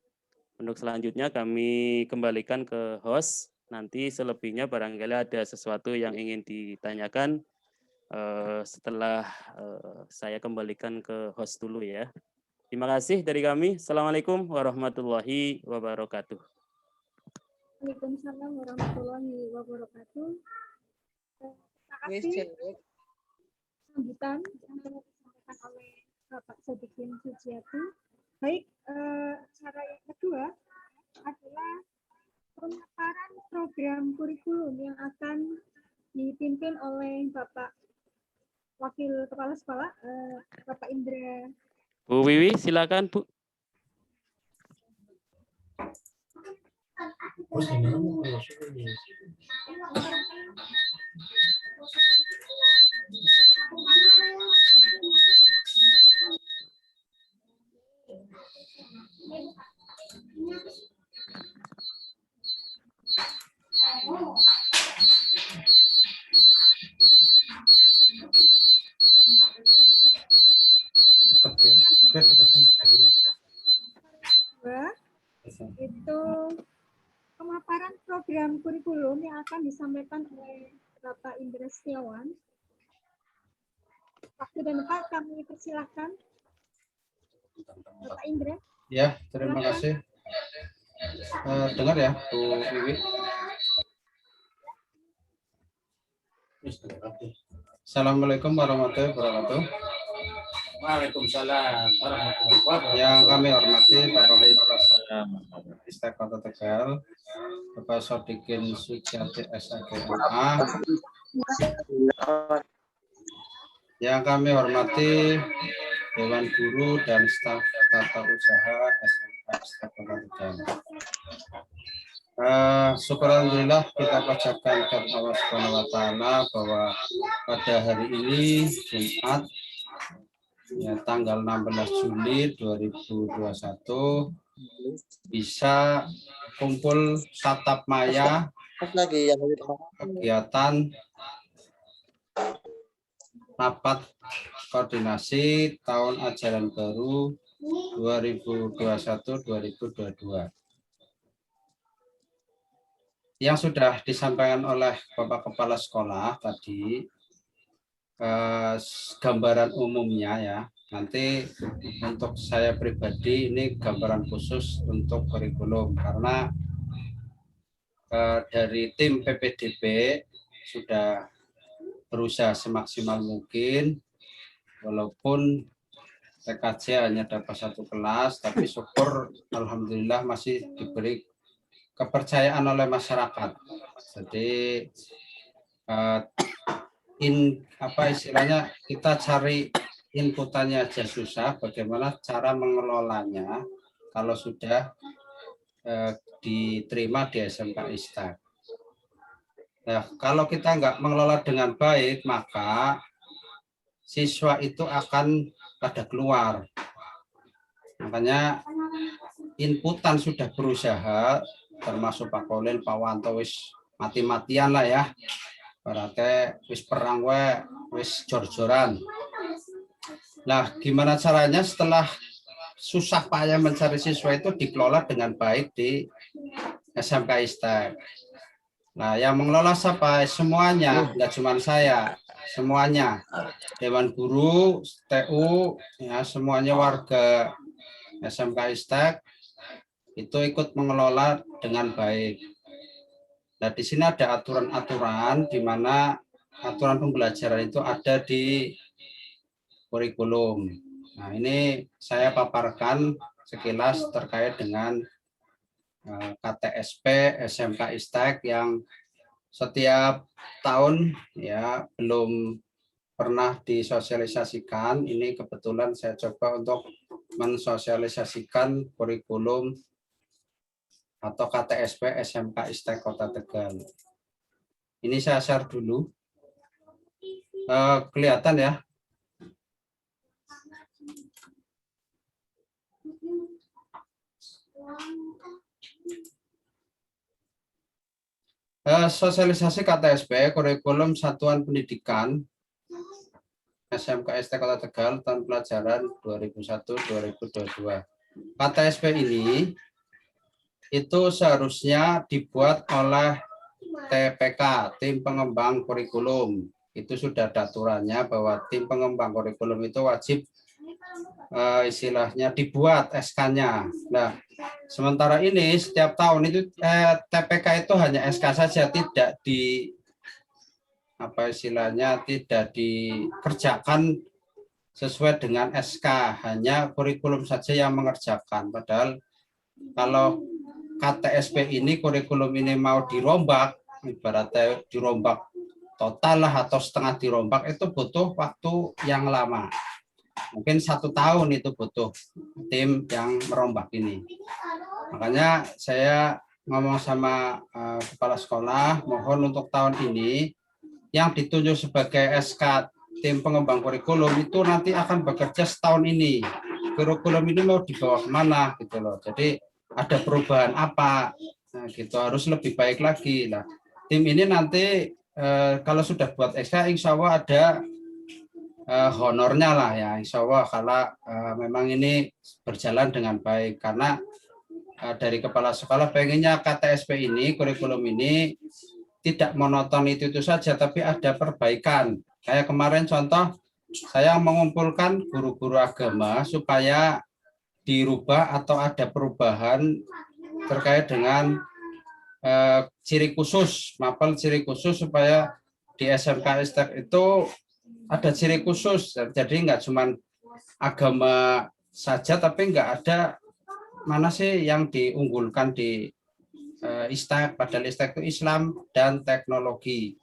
Untuk selanjutnya kami kembalikan ke host. Nanti selebihnya barangkali ada sesuatu yang ingin ditanyakan setelah saya kembalikan ke host dulu ya. Terima kasih dari kami. Assalamualaikum warahmatullahi wabarakatuh. Waalaikumsalam warahmatullahi wabarakatuh. Terima kasih sambutan yang telah disampaikan oleh Bapak Sodikin Sujiati. Baik, cara yang kedua adalah pemaparan program kurikulum yang akan dipimpin oleh Bapak Wakil Kepala Sekolah, Bapak Indra. Bu Wiwi, silakan Bu. Dekat ya. Oke, Dua, itu pemaparan program kurikulum yang akan disampaikan oleh Bapak Indra Setiawan. Waktu dan tempat kami persilahkan. Bapak Indra. Ya, terima kasih. Dengar ya, Bu Wiwi. Assalamualaikum warahmatullahi wabarakatuh. Waalaikumsalam warahmatullahi wabarakatuh. Yang kami hormati Bapak Kepala Istek Kota Tegal, Bapak Sodikin Sujiati SAGMA. Yang kami hormati Dewan Guru dan staf tata usaha SMK Istek Kota Tegal. Syukur alhamdulillah kita panjatkan kepada Allah Subhanahu wa taala bahwa pada hari ini Jumat ya, tanggal 16 Juli 2021 bisa kumpul tatap maya kegiatan rapat koordinasi tahun ajaran baru 2021-2022 yang sudah disampaikan oleh Bapak Kepala Sekolah tadi. Gambaran umumnya ya, nanti untuk saya pribadi ini gambaran khusus untuk kurikulum karena dari tim PPDB sudah berusaha semaksimal mungkin walaupun TKJ hanya dapat 1 kelas, tapi syukur alhamdulillah masih diberi kepercayaan oleh masyarakat. Jadi apa istilahnya, kita cari inputannya aja susah, bagaimana cara mengelolanya kalau sudah diterima di SMK Istek. Nah, kalau kita nggak mengelola dengan baik, maka siswa itu akan pada keluar. Makanya inputan sudah berusaha, termasuk Pak Kolil, Pak Wanto, wis mati-matian lah ya. Berarti wis perang wis jor-joran. Nah, gimana caranya setelah susah payah mencari siswa itu dikelola dengan baik di SMK Istek. Nah, yang mengelola siapa? Semuanya, enggak cuma saya, semuanya. Dewan Guru, TU, ya semuanya warga SMK Istek itu ikut mengelola dengan baik. Nah, di sini ada aturan-aturan di mana aturan pembelajaran itu ada di kurikulum. Nah, ini saya paparkan sekilas terkait dengan KTSP SMK Istek yang setiap tahun ya belum pernah disosialisasikan. Ini kebetulan saya coba untuk mensosialisasikan kurikulum atau KTSP SMK Istek Kota Tegal. Ini saya share dulu. Kelihatan ya? Sosialisasi KTSP, kurikulum Satuan Pendidikan SMK Istek Kota Tegal tahun pelajaran 2001-2022. KTSP ini itu seharusnya dibuat oleh TPK, tim pengembang kurikulum. Itu sudah ada aturannya bahwa tim pengembang kurikulum itu wajib istilahnya dibuat SK-nya. Nah, sementara ini setiap tahun itu TPK itu hanya SK saja, tidak tidak dikerjakan sesuai dengan SK, hanya kurikulum saja yang mengerjakan. Padahal kalau KTSP ini, kurikulum ini mau dirombak, ibaratnya dirombak total lah atau setengah dirombak, itu butuh waktu yang lama. Mungkin 1 tahun itu butuh tim yang merombak ini. Makanya saya ngomong sama kepala sekolah, mohon untuk tahun ini yang ditunjuk sebagai SK tim pengembang kurikulum itu nanti akan bekerja setahun ini. Kurikulum ini mau dibawa kemana gitu loh. Jadi ada perubahan apa, nah, gitu harus lebih baik lagi. Nah, tim ini nanti kalau sudah buat SK, insya Allah ada honornya lah ya, insya Allah kalau memang ini berjalan dengan baik. Karena dari kepala sekolah pengennya KTSP ini, kurikulum ini tidak monoton itu saja, tapi ada perbaikan. Kayak kemarin contoh, saya mengumpulkan guru-guru agama supaya dirubah atau ada perubahan terkait dengan ciri khusus, mapel ciri khusus supaya di SMK Istek itu ada ciri khusus. Jadi nggak cuma agama saja, tapi nggak ada mana sih yang diunggulkan di Istek, padahal Istek itu Islam dan teknologi.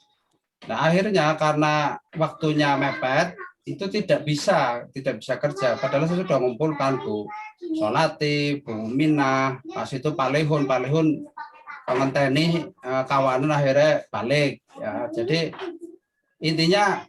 Nah, akhirnya karena waktunya mepet, itu tidak bisa kerja. Padahal saya sudah mengumpulkan Bu Solati, Bu Minah, pas itu Palehun pengenteni kawanan akhirnya balik. Ya, jadi intinya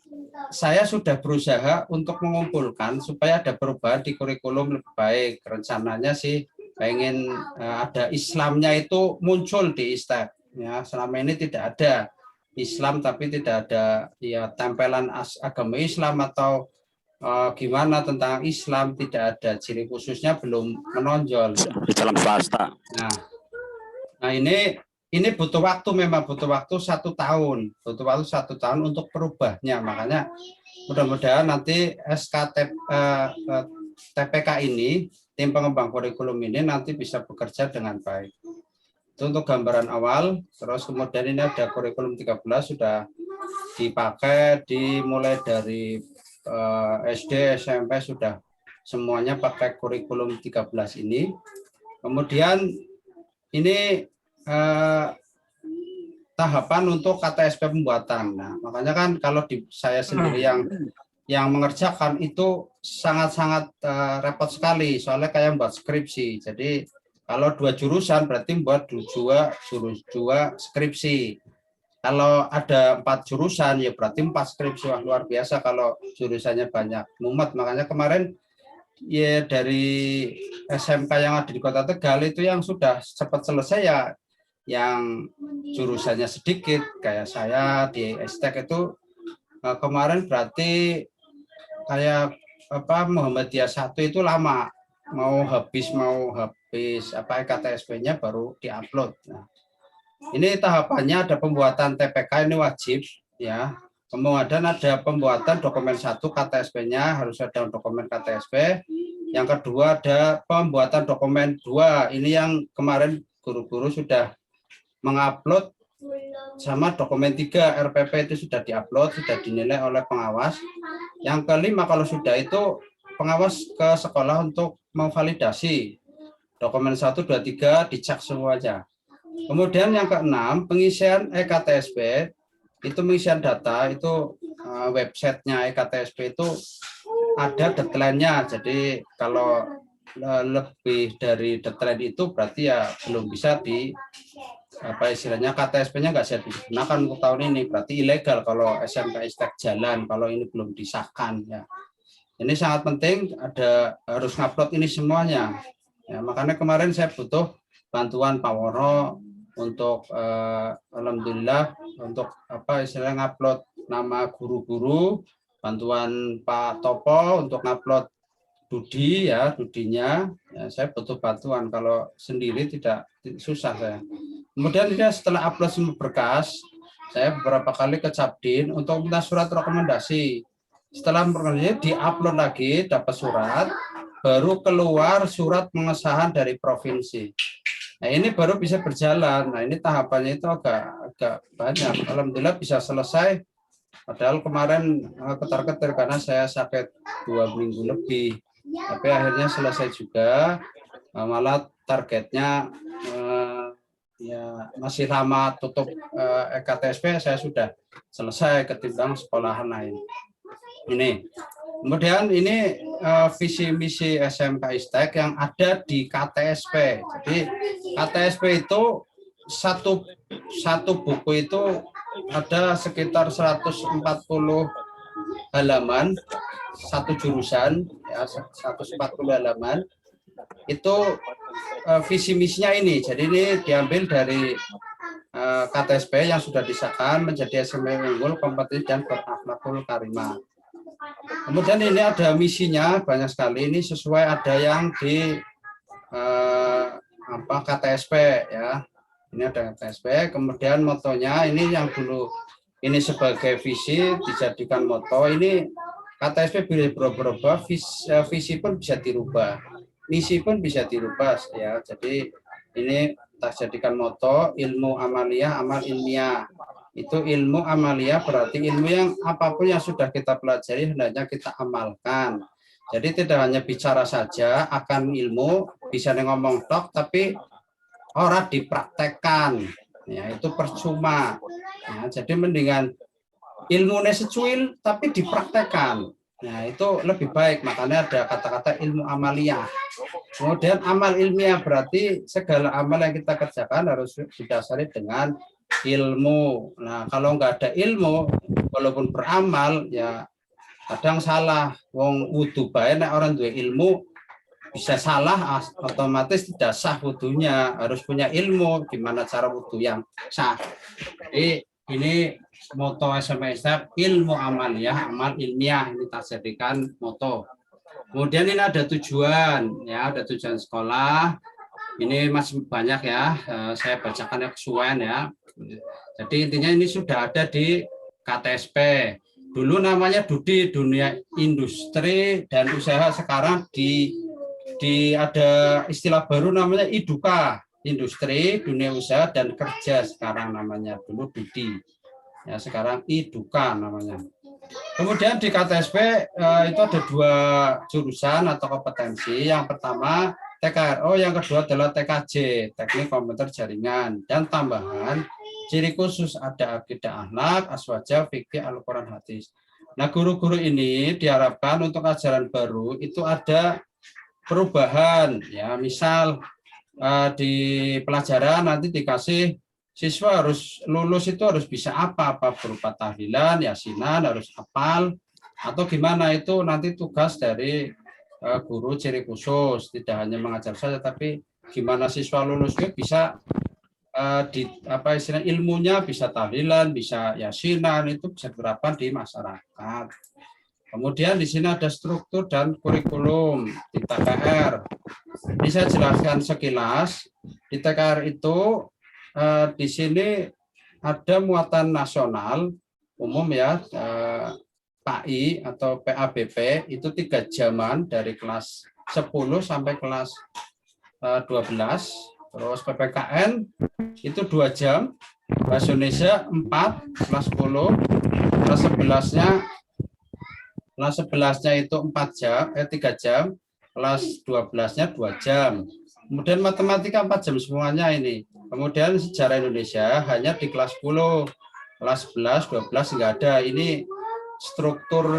saya sudah berusaha untuk mengumpulkan supaya ada perubahan di kurikulum lebih baik. Rencananya sih pengen ada Islamnya itu muncul di Istek. Ya, selama ini tidak ada Islam, tapi tidak ada ya tempelan agama Islam atau gimana tentang Islam, tidak ada ciri khususnya, belum menonjol. Dalam swasta. Nah ini butuh waktu, memang butuh waktu 1 tahun, untuk perubahnya. Makanya mudah-mudahan nanti TPK ini, tim pengembang kurikulum ini nanti bisa bekerja dengan baik. Itu untuk gambaran awal. Terus kemudian ini ada kurikulum 13 sudah dipakai, dimulai dari SD, SMP sudah semuanya pakai kurikulum 13 ini. Kemudian ini tahapan untuk KTSP pembuatan. Nah, makanya kan kalau saya sendiri yang mengerjakan itu sangat-sangat repot sekali, soalnya kayak buat skripsi. Jadi kalau 2 jurusan berarti buat 2 skripsi. Kalau ada 4 jurusan ya berarti 4 skripsi. Wah, luar biasa kalau jurusannya banyak, mumet. Makanya kemarin ya dari SMK yang ada di Kota Tegal itu yang sudah cepat selesai ya yang jurusannya sedikit, kayak saya di Istek itu kemarin berarti kayak Muhammadiyah 1 itu lama, mau habis KTSP-nya baru diupload. Nah, ini tahapannya ada pembuatan TPK, ini wajib ya. Kemudian ada pembuatan dokumen 1 KTSP-nya, harus ada dokumen KTSP. Yang kedua ada pembuatan dokumen 2, ini yang kemarin guru-guru sudah mengupload, sama dokumen 3 RPP itu sudah diupload, sudah dinilai oleh pengawas. Yang kelima kalau sudah itu pengawas ke sekolah untuk memvalidasi dokumen 1, 2, 3 dicek semuanya. Kemudian yang keenam pengisian EKTSP, itu pengisian data itu websitenya EKTSP itu ada deadline-nya. Jadi kalau lebih dari deadline itu berarti ya belum bisa istilahnya KTSP-nya nggak bisa digunakan untuk tahun ini, berarti ilegal kalau SMK Istek jalan kalau ini belum disahkan ya. Ini sangat penting, harus ngupload ini semuanya. Ya, makanya kemarin saya butuh bantuan Pak Woro untuk alhamdulillah untuk istilahnya ngupload nama guru-guru, bantuan Pak Topo untuk ngupload Dudinya. Ya, saya butuh bantuan, kalau sendiri tidak susah saya. Kemudian dia setelah upload semua berkas, saya beberapa kali ke Capdin untuk minta surat rekomendasi. Setelah rekomendasi diupload lagi, dapat surat, baru keluar surat pengesahan dari provinsi. Nah, ini baru bisa berjalan. Nah, ini tahapannya itu agak banyak. Alhamdulillah bisa selesai. Padahal kemarin ketar-ketir karena saya sakit 2 minggu lebih. Tapi akhirnya selesai juga. Malah targetnya ya masih lama tutup EKTSP, saya sudah selesai ketimbang sekolahan lain. Ini. Kemudian ini visi misi SMK ISTEK yang ada di KTSP. Jadi KTSP itu satu buku itu ada sekitar 140 halaman, satu jurusan ya 140 halaman. Itu visi misinya ini. Jadi ini diambil dari KTSP yang sudah disahkan menjadi SMK unggul, kompetitif dan berakhlakul karimah. Kemudian ini ada misinya banyak sekali, ini sesuai ada yang di KTSP ya. Ini ada KTSP, kemudian motonya ini yang dulu ini sebagai visi dijadikan moto, ini KTSP bisa berubah, visi pun bisa dirubah, misi pun bisa dirubah ya. Jadi ini kita jadikan moto ilmu amaliyah, amal ilmiah. Itu ilmu amalia berarti ilmu yang apapun yang sudah kita pelajari hendaknya kita amalkan. Jadi tidak hanya bicara saja akan ilmu, bisa ngomong tok tapi orang dipraktekkan. Ya, itu percuma. Ya, jadi mendingan ilmunya secuil tapi dipraktekkan. Nah, itu lebih baik. Makanya ada kata-kata ilmu amalia. Kemudian amal ilmiah berarti segala amal yang kita kerjakan harus didasari dengan ilmu. Nah, kalau nggak ada ilmu, walaupun beramal, ya kadang salah. Wong wudu bae nek orang dua ilmu bisa salah, otomatis tidak sah wudunya. Harus punya ilmu gimana cara wudu yang sah. Jadi ini moto SMK ilmu amaliyah, amal ilmiah ini tak jadikan moto. Kemudian ini ada tujuan, ya ada tujuan sekolah. Ini masih banyak ya, saya bacakan kesuwen ya. Jadi intinya ini sudah ada di KTSP. Dulu namanya DUDI, Dunia Industri dan Usaha. Sekarang di ada istilah baru namanya IDUKA, Industri, Dunia Usaha dan Kerja sekarang namanya. Dulu DUDI. Ya, sekarang IDUKA namanya. Kemudian di KTSP itu ada 2 jurusan atau kompetensi. Yang pertama TKRO, yang kedua adalah TKJ, Teknik Komputer Jaringan, dan tambahan ciri khusus ada akidah akhlak, aswaja, fikih, Al-Quran, hadis. Nah, guru-guru ini diharapkan untuk ajaran baru itu ada perubahan, ya misal di pelajaran nanti dikasih siswa harus lulus itu harus bisa apa berupa tahlilan, yasinan, harus hafal, atau gimana itu nanti tugas dari guru ciri khusus, tidak hanya mengajar saja tapi gimana siswa lulus itu bisa istilah ilmunya bisa tahlilan, bisa yasinan, itu bisa diterapkan di masyarakat. Kemudian di sini ada struktur dan kurikulum di TKR. Ini saya jelaskan sekilas. Di TKR itu di sini ada muatan nasional umum ya. PAI atau PABP itu 3 jaman dari kelas 10 sampai kelas 12. Terus PPKN itu 2 jam, bahasa Indonesia 4, kelas 10, kelas 11-nya itu 4 jam, 3 jam, kelas 12-nya 2 jam. Kemudian matematika 4 jam semuanya ini. Kemudian sejarah Indonesia hanya di kelas 10, kelas 11, 12 enggak ada. Ini struktur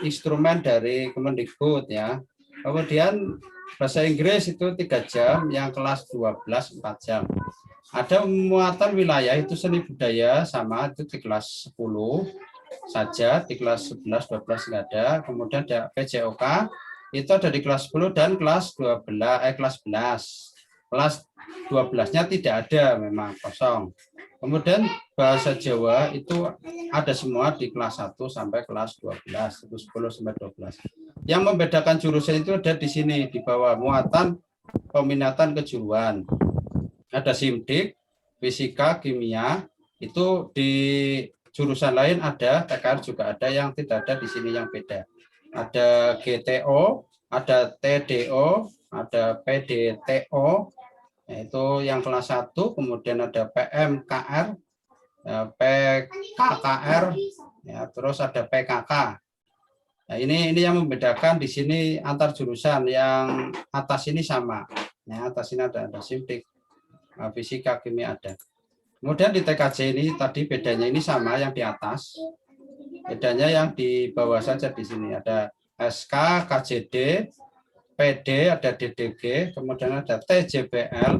instrumen dari Kemendikbud ya. Kemudian bahasa Inggris itu 3 jam, yang kelas 12 4 jam. Ada muatan wilayah itu seni budaya sama itu di kelas 10 saja, di kelas 11 12 enggak ada. Kemudian ada PJOK itu ada di kelas 10 dan kelas 11. Kelas 12-nya tidak ada, memang kosong. Kemudian bahasa Jawa itu ada semua di kelas 1 sampai kelas 12, itu 10 sampai 12. Yang membedakan jurusan itu ada di sini, di bawah muatan peminatan kejuruan. Ada SIMDIK, fisika, kimia, itu di jurusan lain ada, TKR juga ada, yang tidak ada di sini yang beda. Ada GTO, ada TDO, ada PDTO, yaitu yang kelas 1, kemudian ada PMKR, PKKR, ya, terus ada PKK. Nah, ini yang membedakan di sini antar jurusan. Yang atas ini sama, ya, atas ini ada Simdik, fisika, kimia ada. Kemudian di TKJ ini tadi bedanya ini sama yang di atas, bedanya yang di bawah saja di sini ada SK, KJD, PD, ada DDG, kemudian ada TJBL,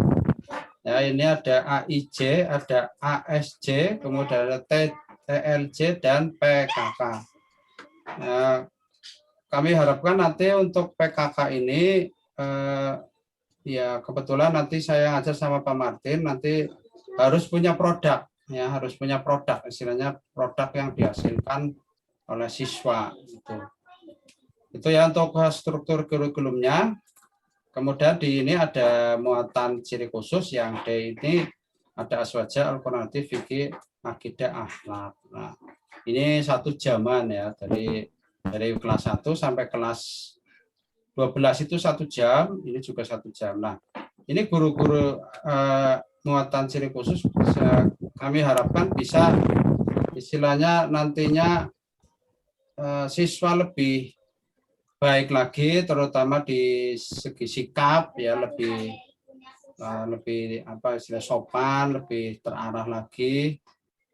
ya ini ada AIJ, ada ASJ, kemudian ada TLJ dan PKK. Ya, kami harapkan nanti untuk PKK ini ya kebetulan nanti saya ajar sama Pak Martin, nanti harus punya produk, ya harus punya produk, istilahnya produk yang dihasilkan oleh siswa. Itu ya untuk struktur kurikulumnya. Kemudian di ini ada muatan ciri khusus, yang D ini ada aswaja, alternatif, fikih, akidah, akhlak. Nah, ini 1 jaman ya, dari kelas 1 sampai kelas 12 itu 1 jam, ini juga 1 jam. Nah, ini guru-guru muatan ciri khusus kami harapkan bisa istilahnya nantinya siswa lebih baik lagi, terutama di segi sikap, ya lebih apa istilah sopan, lebih terarah lagi.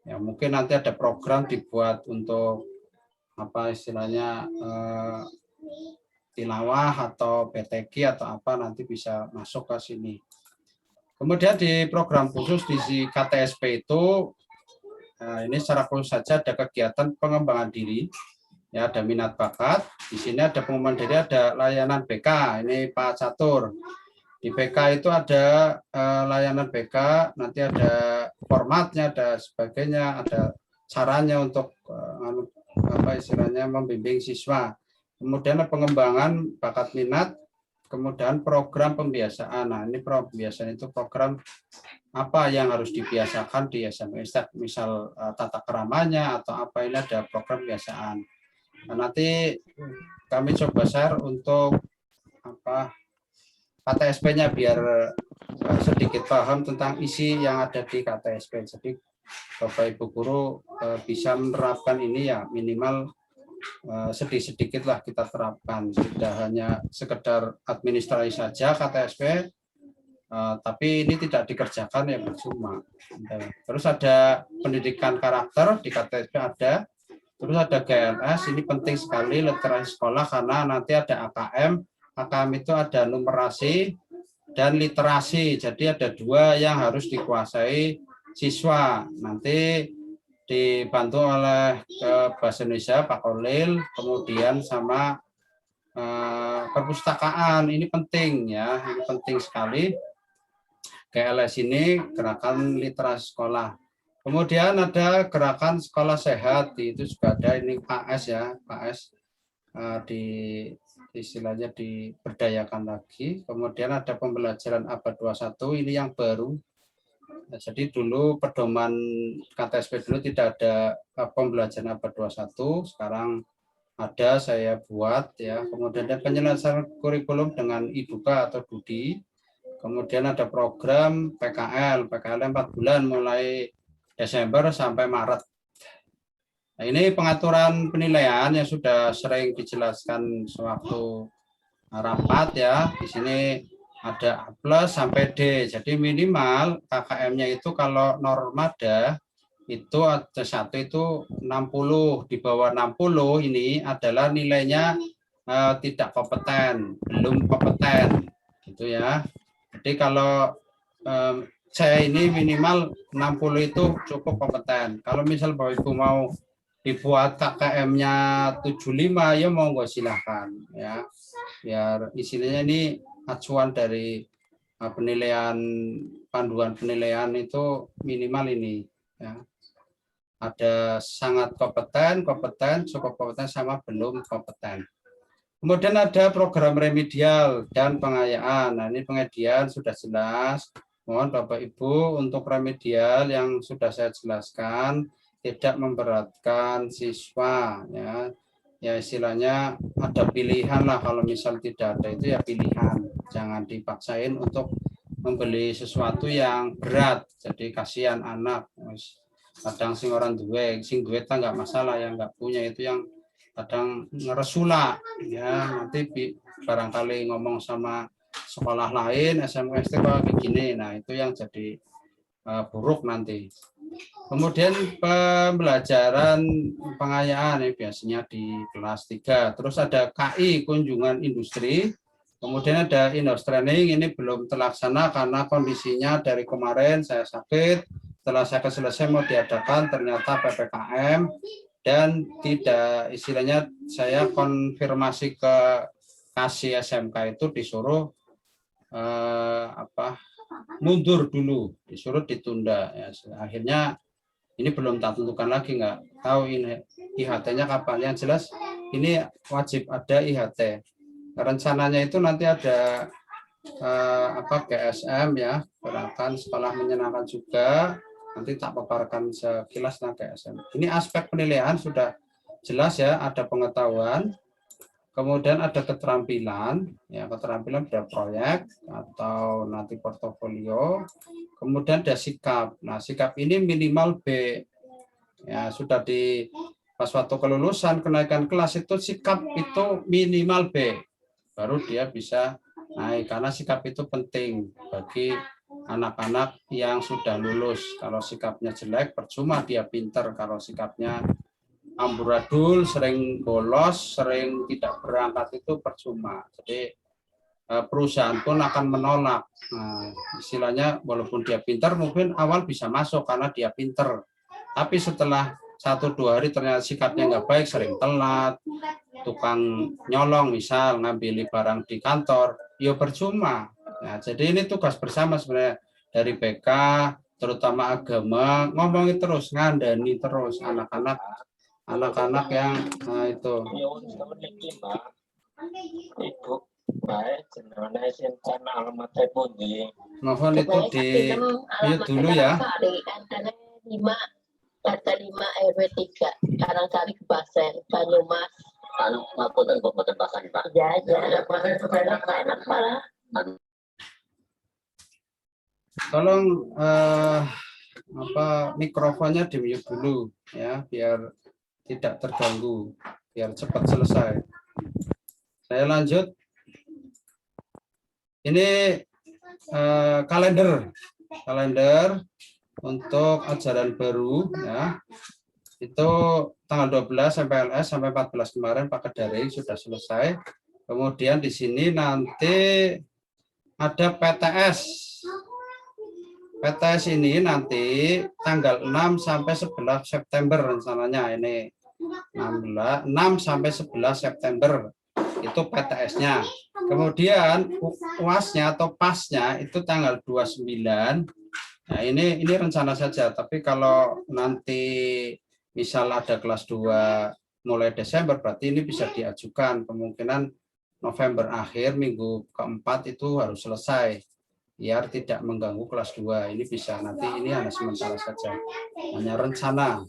Ya mungkin nanti ada program dibuat untuk apa istilahnya tilawah atau PTQ atau apa, nanti bisa masuk ke sini. Kemudian di program khusus di KTSP itu, ini secara khusus saja ada kegiatan pengembangan diri, ya ada minat bakat. Di sini ada pengembangan diri, ada layanan BK, ini Pak Catur. Di BK itu ada layanan BK, nanti ada formatnya, ada sebagainya, ada caranya untuk apa istilahnya membimbing siswa. Kemudian pengembangan bakat minat, kemudian program pembiasaan. Nah, ini pembiasaan itu program apa yang harus dibiasakan di SMP, misal tata keramanya atau apa, ini ada program pembiasaan. Nah, nanti kami coba share untuk apa KTSP-nya biar sedikit paham tentang isi yang ada di KTSP. Jadi Bapak Ibu guru bisa menerapkan ini ya minimal sedikit-sedikit lah kita terapkan, tidak hanya sekedar administrasi saja KTSP, tapi ini tidak dikerjakan ya percuma. Terus ada pendidikan karakter di KTSP ada, terus ada GLS, ini penting sekali literasi sekolah karena nanti ada AKM, AKM itu ada numerasi dan literasi, jadi ada 2 yang harus dikuasai siswa. Nanti dibantu oleh Bahasa Indonesia Pak Kolil, kemudian sama perpustakaan, ini penting ya, ini penting sekali. GLS ini gerakan literasi sekolah. Kemudian ada gerakan sekolah sehat, itu juga ada, ini PS ya, PS di istilahnya diberdayakan lagi. Kemudian ada pembelajaran abad 21, ini yang baru. Jadi dulu pedoman KTSP dulu tidak ada pembelajaran abad 21, sekarang ada, saya buat ya. Kemudian ada penyelesaian kurikulum dengan IDUKA atau DUDI. Kemudian ada program PKL 4 bulan mulai Desember sampai Maret. Nah, ini pengaturan penilaian yang sudah sering dijelaskan sewaktu rapat ya. Di sini ada A+ sampai D. Jadi minimal KKM-nya itu kalau normada itu ada 1 itu 60, di bawah 60 ini adalah nilainya tidak kompeten, belum kompeten gitu ya. Jadi kalau saya ini minimal 60 itu cukup kompeten. Kalau misal Bapak Ibu mau dibuat KKM-nya 75 ya monggo silahkan ya. Biar istilahnya ini acuan dari penilaian, panduan penilaian itu minimal ini ya. Ada sangat kompeten, cukup kompeten sama belum kompeten. Kemudian ada program remedial dan pengayaan. Nah, ini pengedian sudah jelas. Mohon Bapak Ibu untuk remedial yang sudah saya jelaskan tidak memberatkan siswa ya. ya istilahnya ada pilihan lah, kalau misal tidak ada itu ya pilihan, jangan dipaksain untuk membeli sesuatu yang berat, jadi kasihan anak. Kadang sing orang duwe, sing duwe ta nggak masalah, yang nggak punya itu yang kadang ngeresula ya, nanti barangkali ngomong sama sekolah lain SMK ST kayak begini, nah itu yang jadi buruk nanti. Kemudian pembelajaran pengayaan ini biasanya di kelas 3. Terus ada KI, kunjungan industri. Kemudian ada in-house training, ini belum terlaksana karena kondisinya dari kemarin saya sakit. Setelah saya selesai mau diadakan, ternyata PPKM dan tidak, istilahnya saya konfirmasi ke kasih SMK itu disuruh mundur dulu, disuruh ditunda ya. Akhirnya ini belum tak tentukan lagi, nggak tahu ini IHT-nya kapan. Yang jelas ini wajib ada IHT. Rencananya itu nanti ada GSM ya, gerakan sekolah menyenangkan juga. Nanti tak paparkan sekilas tentang GSM. Ini aspek penilaian sudah jelas ya, ada pengetahuan. Kemudian ada keterampilan, ya keterampilan ada proyek atau nanti portofolio. Kemudian ada sikap. Nah sikap ini minimal B. Ya sudah di pas waktu kelulusan kenaikan kelas itu sikap itu minimal B, baru dia bisa naik, karena sikap itu penting bagi anak-anak yang sudah lulus. Kalau sikapnya jelek percuma dia pinter, kalau sikapnya amburadul, sering bolos, sering tidak berangkat itu percuma. Jadi perusahaan pun akan menolak. Nah, istilahnya walaupun dia pintar mungkin awal bisa masuk karena dia pintar. Tapi setelah 1-2 hari ternyata sikapnya nggak baik, sering telat, tukang nyolong misal, ngambil barang di kantor, ya percuma. Nah, jadi ini tugas bersama sebenarnya dari BK, terutama agama, ngomongin terus, ngandani terus anak-anak yang itu. Ibu, baik, jenengan SMK alamatnya pundi. Mohon itu di mute dulu ya. RT 5 RW 3 Karangsari Kebasen, Banyumas. Anu, ngapunten boten bahasa Pak. Ya, enak malah. Tolong mikrofonnya di mute dulu ya, biar tidak terganggu, biar cepat selesai. Saya lanjut. Ini kalender untuk ajaran baru ya. Itu tanggal 12 MPLS sampai 14 kemarin pakai daring sudah selesai. Kemudian di sini nanti ada PTS. PTS ini nanti tanggal 6 sampai 11 September rencananya, ini 6 sampai 11 September itu PTS-nya. Kemudian UAS-nya atau PAS-nya itu tanggal 29. Nah, ini rencana saja, tapi kalau nanti misal ada kelas 2 mulai Desember berarti ini bisa diajukan, kemungkinan November akhir minggu keempat itu harus selesai biar tidak mengganggu kelas 2. Ini bisa, nanti ini hanya sementara saja, hanya rencana.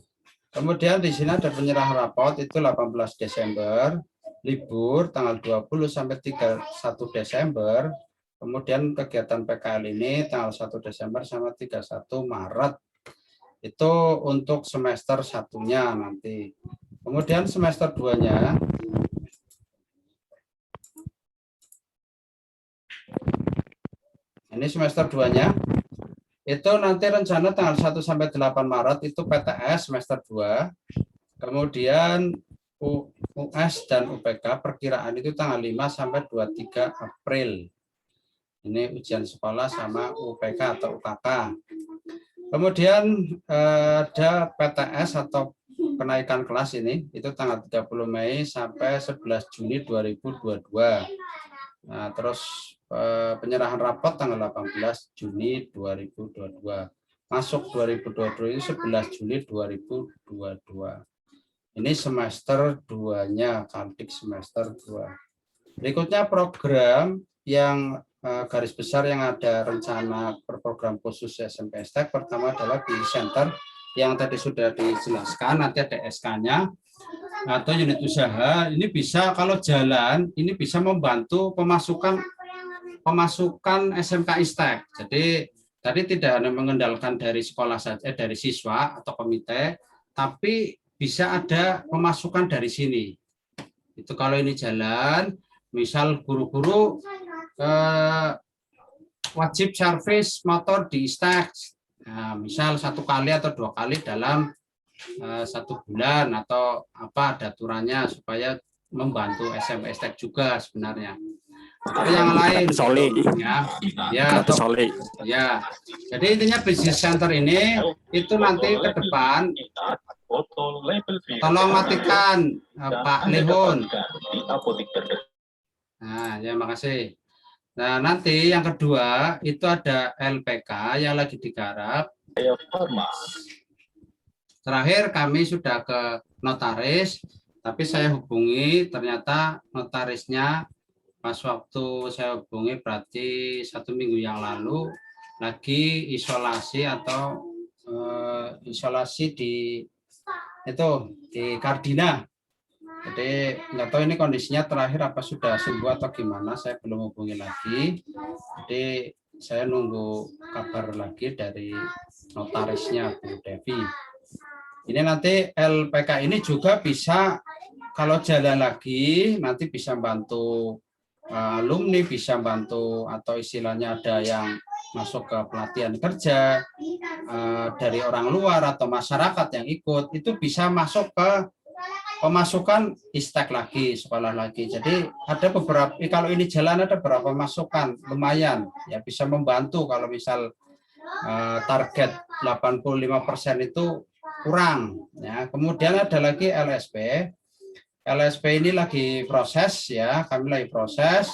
Kemudian di sini ada penyerahan rapot itu 18 Desember, libur tanggal 20 sampai 31 Desember. Kemudian kegiatan PKL ini tanggal 1 Desember sama 31 Maret. Itu untuk semester 1-nya nanti. Kemudian semester 2-nya ini semester 2-nya itu nanti rencana tanggal 1 sampai 8 Maret itu PTS semester 2. Kemudian US dan UPK perkiraan itu tanggal 5 sampai 23 April. Ini ujian sekolah sama UPK atau UKK. Kemudian ada PTS atau kenaikan kelas ini, itu tanggal 30 Mei sampai 11 Juni 2022. Nah, terus penyerahan rapot tanggal 18 Juni 2022. Masuk 2022 itu 11 Juli 2022. Ini semester 2-nya, Kaldik semester 2. Berikutnya program yang garis besar yang ada rencana program khusus SMP STEK. Pertama adalah Billy Center yang tadi sudah dijelaskan, nanti ada SK-nya. atau unit usaha ini bisa, kalau jalan ini bisa membantu pemasukan SMK ISTEK. Jadi tadi tidak hanya mengendalikan dari sekolah saja, dari siswa atau komite, tapi bisa ada pemasukan dari sini. Itu kalau ini jalan, misal guru-guru wajib servis motor di ISTEK, nah, misal 1 kali atau 2 kali dalam 1 bulan atau apa ada aturannya supaya membantu SMP ISTEK juga sebenarnya. Atau yang lain, ya. Jadi intinya business center ini itu nanti ke depan, tolong matikan Pak Lehun. Nah, ya makasih. Nah, nanti yang kedua itu ada LPK yang lagi digarap. Terakhir kami sudah ke notaris, tapi saya hubungi ternyata notarisnya pas waktu saya hubungi berarti 1 minggu yang lalu lagi isolasi atau isolasi di Kardina. Jadi nggak tahu ini kondisinya terakhir apa sudah sembuh atau gimana, saya belum hubungi lagi. Jadi saya nunggu kabar lagi dari notarisnya Bu Devi. Ini nanti LPK ini juga bisa kalau jalan lagi nanti bisa bantu alumni, bisa bantu atau istilahnya ada yang masuk ke pelatihan kerja dari orang luar atau masyarakat yang ikut, itu bisa masuk ke pemasukan ISTEK lagi, sekolah lagi. Jadi ada beberapa, kalau ini jalan ada beberapa masukan lumayan ya, bisa membantu kalau misal target 85% itu kurang ya. Kemudian ada lagi LSP. LSP ini lagi proses ya, kami lagi proses,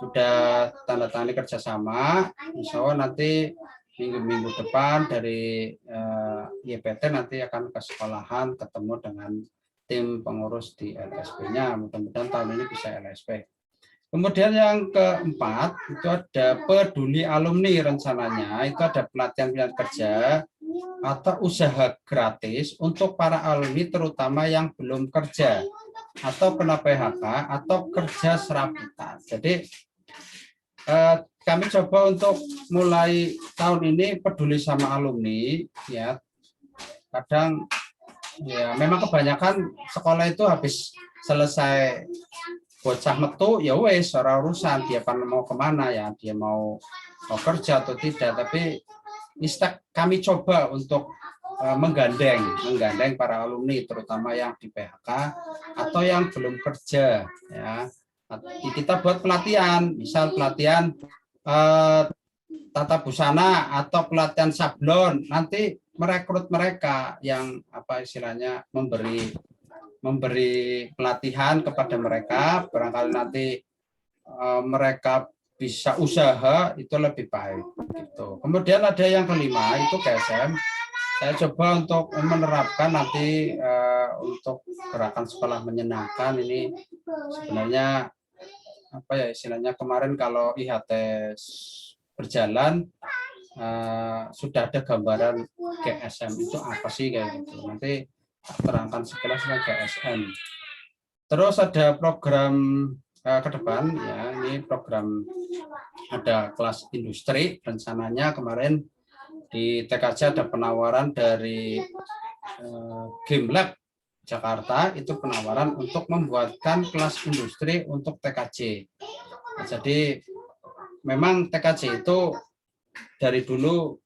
sudah tanda tangani kerjasama. Insya Allah nanti minggu depan dari YPT nanti akan ke sekolahan ketemu dengan tim pengurus di LSP-nya. Mudah-mudahan tahun ini bisa LSP. Kemudian yang keempat itu ada peduli alumni, rencananya itu ada pelatihan kerja atau usaha gratis untuk para alumni terutama yang belum kerja atau kena PHK atau kerja serabutan. Jadi kami coba untuk mulai tahun ini peduli sama alumni ya. Kadang ya memang kebanyakan sekolah itu habis selesai bocah metu ya wes ora urusan dia mau kemana ya, dia mau kerja atau tidak, tapi ISTEK kami coba untuk menggandeng para alumni terutama yang di PHK atau yang belum kerja ya. Kita buat pelatihan, misal pelatihan tata busana atau pelatihan sablon, nanti merekrut mereka yang apa istilahnya memberi pelatihan kepada mereka, barangkali nanti mereka bisa usaha itu lebih baik gitu. Kemudian ada yang kelima itu KSM. Saya coba untuk menerapkan nanti untuk gerakan sekolah menyenangkan ini sebenarnya apa ya istilahnya, kemarin kalau IHT berjalan sudah ada gambaran GSM itu apa sih kayak gitu. Nanti terangkan sekilas tentang GSM. Terus ada program ke depan ya, ini program ada kelas industri, rencananya kemarin di TKJ ada penawaran dari Game Lab Jakarta, itu penawaran untuk membuatkan kelas industri untuk TKJ. Nah, jadi memang TKJ itu dari dulu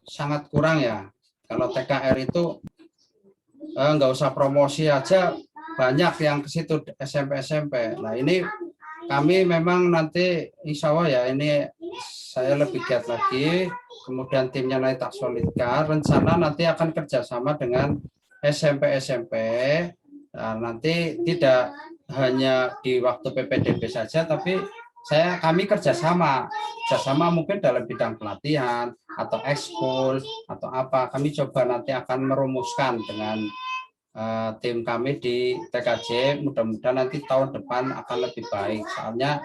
sangat kurang ya. Kalau TKR itu nggak usah promosi aja banyak yang ke situ SMP. Nah ini kami memang nanti insya Allah ya, ini saya lebih giat lagi, kemudian timnya nanti tak solidkan, rencana nanti akan kerjasama dengan SMP. Nah, nanti tidak hanya di waktu PPDB saja, tapi kami kerjasama mungkin dalam bidang pelatihan atau ekskul atau apa, kami coba nanti akan merumuskan dengan tim kami di TKJ. Mudah-mudahan nanti tahun depan akan lebih baik, soalnya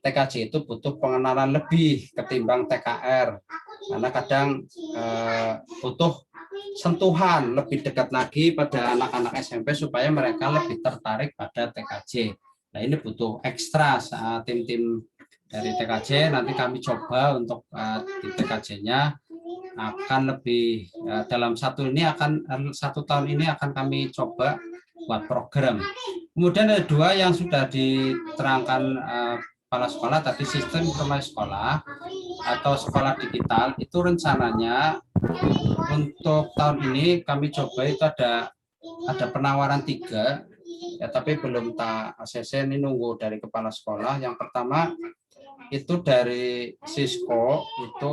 TKJ itu butuh pengenalan lebih ketimbang TKR, karena kadang butuh sentuhan lebih dekat lagi pada anak-anak SMP supaya mereka lebih tertarik pada TKJ. Nah, ini butuh ekstra tim-tim dari TKJ. Nanti kami coba untuk di TKJ-nya akan lebih dalam satu tahun ini akan kami coba buat program. Kemudian ada dua yang sudah diterangkan kepala sekolah tadi, sistem informasi sekolah atau sekolah digital itu rencananya untuk tahun ini kami coba itu ada penawaran 3 ya, tapi belum tak ACC, ini nunggu dari kepala sekolah. Yang pertama itu dari Cisco itu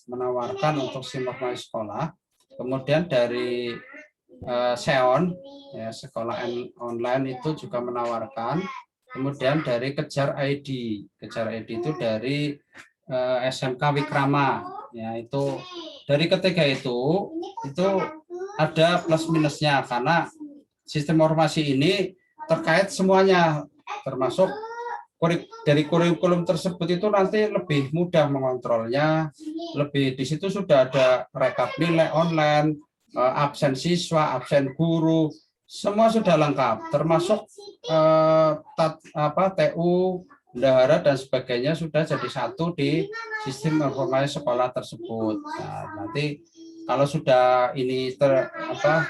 menawarkan untuk SIM informasi sekolah. Kemudian dari Seon ya, sekolah online itu juga menawarkan. Kemudian dari Kejar ID itu dari SMK Wikrama ya, itu dari ketiga itu ada plus minusnya karena sistem informasi ini terkait semuanya, termasuk dari kurikulum tersebut itu nanti lebih mudah mengontrolnya, lebih di situ sudah ada rekap nilai online, absen siswa, absen guru, semua sudah lengkap, termasuk TU, bendahara dan sebagainya sudah jadi satu di sistem informasi sekolah tersebut. Nah, nanti kalau sudah ini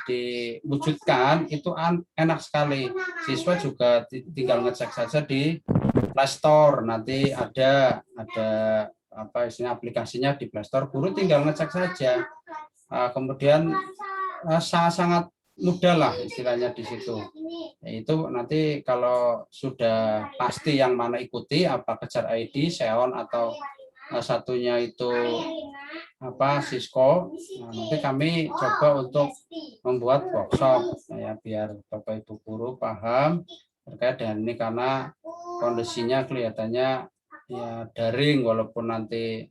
diwujudkan itu enak sekali. Siswa juga tinggal ngecek saja di Play Store, nanti ada aplikasinya di Play Store, guru tinggal ngecek saja. Kemudian sangat mudah lah istilahnya di situ. Itu nanti kalau sudah pasti yang mana ikuti, apa Kejar ID, Seon atau satunya itu Cisco, nah, nanti kami coba untuk membuat workshop ya, biar Bapak Ibu guru paham terkait dengan ini, karena kondisinya kelihatannya ya daring, walaupun nanti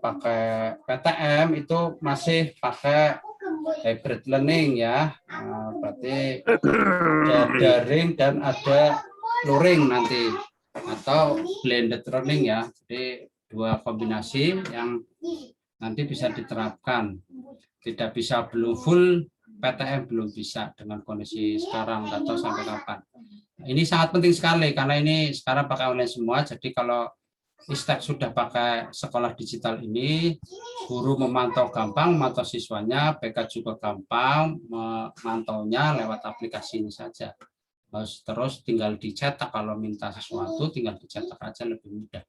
pakai PTM itu masih pakai hybrid learning ya. Nah, berarti ada daring dan ada luring nanti, atau blended learning ya. Jadi dua kombinasi yang nanti bisa diterapkan. Tidak bisa belum full PTM, belum bisa dengan kondisi sekarang, nggak tahu sampai kapan. Ini sangat penting sekali karena ini sekarang pakai online semua. Jadi kalau ISTEK sudah pakai sekolah digital ini, guru memantau gampang, memantau siswanya, BK juga gampang memantaunya lewat aplikasi ini saja. Terus tinggal dicetak, kalau minta sesuatu tinggal dicetak aja, lebih mudah.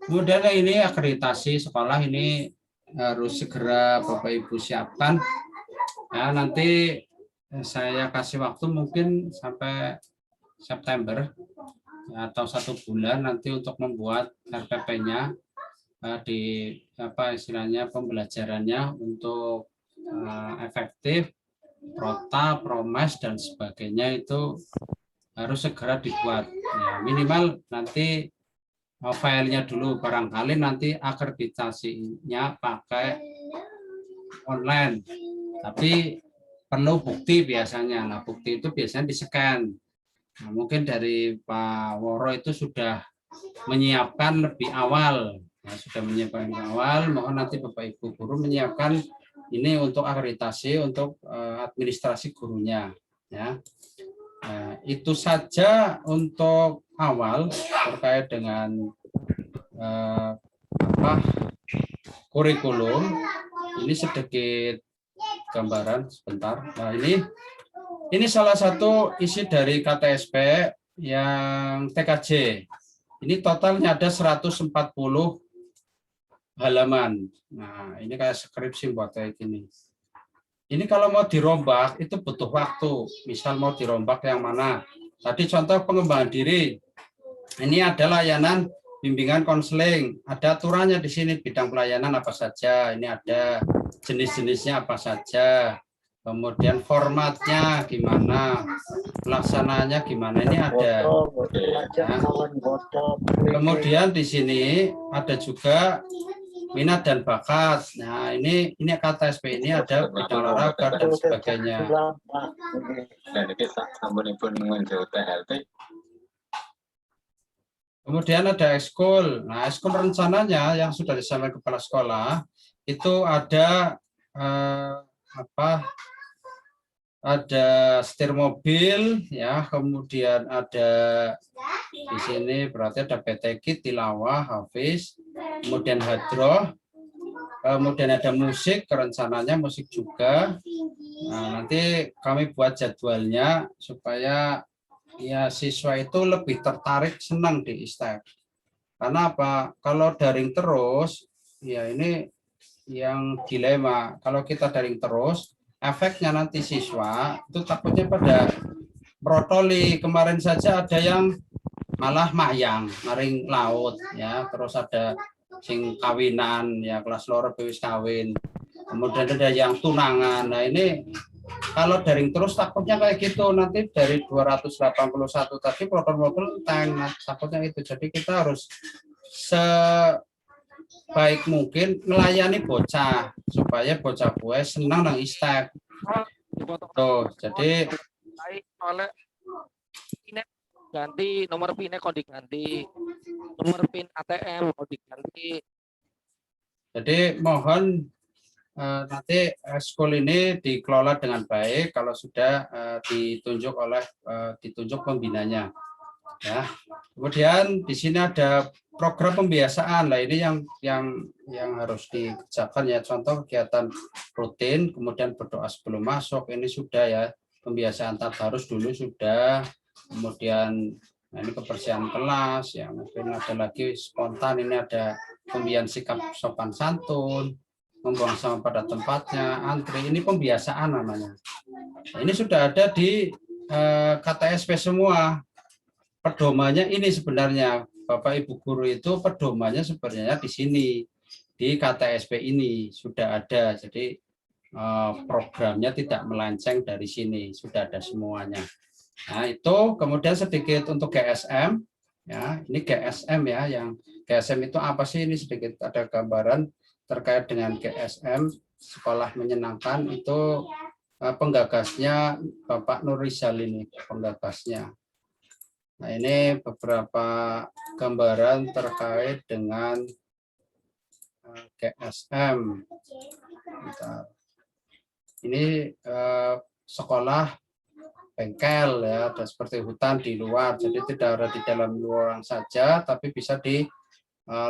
Kemudian ini akreditasi sekolah ini harus segera Bapak Ibu siapkan. Ya, nanti saya kasih waktu mungkin sampai September atau 1 bulan nanti untuk membuat RPP-nya di istilahnya pembelajarannya untuk efektif, prota, promes dan sebagainya itu harus segera dibuat. Ya, minimal nanti filenya dulu, barangkali nanti akreditasinya pakai online, tapi perlu bukti biasanya. Nah, bukti itu biasanya di-scan. Nah, mungkin dari Pak Woro itu sudah menyiapkan lebih awal. Nah, sudah menyiapkan lebih awal, mohon nanti Bapak Ibu guru menyiapkan ini untuk akreditasi untuk administrasi gurunya. Ya. Nah, itu saja untuk awal terkait dengan kurikulum. Ini sedikit gambaran sebentar. Nah, ini salah satu isi dari KTSP yang TKJ. Ini totalnya ada 140 halaman. Nah, ini kayak skripsi buat kayak gini. Ini kalau mau dirombak itu butuh waktu. Misal mau dirombak yang mana? Tadi contoh pengembangan diri. Ini ada layanan bimbingan konseling. Ada aturannya di sini, bidang pelayanan apa saja. Ini ada jenis-jenisnya apa saja. Kemudian formatnya gimana, pelaksanaannya gimana, ini ada. Ya. Kemudian di sini ada juga minat dan bakat. Nah, ini KTSP ini ada bidang olahraga dan sebagainya. Kemudian ada ekskul. Nah, ekskul rencananya yang sudah disampaikan kepala sekolah itu ada ada setir mobil ya, kemudian ada di sini berarti ada PTK, tilawah, hafiz, kemudian hadroh, kemudian ada musik, rencananya musik juga. Nah, nanti kami buat jadwalnya supaya ya siswa itu lebih tertarik, senang di ISTEP. Karena apa? Kalau daring terus, ya ini yang dilema. Kalau kita daring terus, efeknya nanti siswa itu takutnya pada brotoli. Kemarin saja ada yang malah mayang, maring laut, ya. Terus ada sing kawinan, ya kelas loro wis kawin. Kemudian ada yang tunangan. Nah ini kalau daring terus takutnya kayak gitu, nanti dari 281 tadi protokol tank, takutnya itu. Jadi kita harus sebaik mungkin melayani bocah supaya bocah gue senang nang ISTEP. Tuh, jadi oleh ini ganti nomor PIN kok diganti, nomor PIN ATM mau diganti. jadi mohon nanti school ini dikelola dengan baik kalau sudah ditunjuk pembinanya. Ya. Kemudian di sini ada program pembiasaan. Nah, ini yang harus dikerjakan ya. Contoh kegiatan rutin, kemudian berdoa sebelum masuk. Ini sudah ya, pembiasaan tadarus dulu sudah. Kemudian nah ini kebersihan kelas ya. Mungkin ada lagi spontan, ini ada pembiayaan sikap sopan santun, membuang sampah pada tempatnya, antri. Ini pembiasaan namanya. Nah, ini sudah ada di KTSP semua. Pedomannya ini sebenarnya, Bapak Ibu guru itu pedomannya sebenarnya di sini, di KTSP ini sudah ada. Jadi programnya tidak melenceng dari sini, sudah ada semuanya. Nah itu kemudian sedikit untuk GSM, ya ini GSM ya, yang GSM itu apa sih? Ini sedikit ada gambaran terkait dengan GSM, sekolah menyenangkan, itu penggagasnya Bapak Nur Rizal ini, penggagasnya. Nah, ini beberapa gambaran terkait dengan GSM. Ini sekolah bengkel ya, ada seperti hutan di luar, jadi tidak ada di dalam ruang saja, tapi bisa di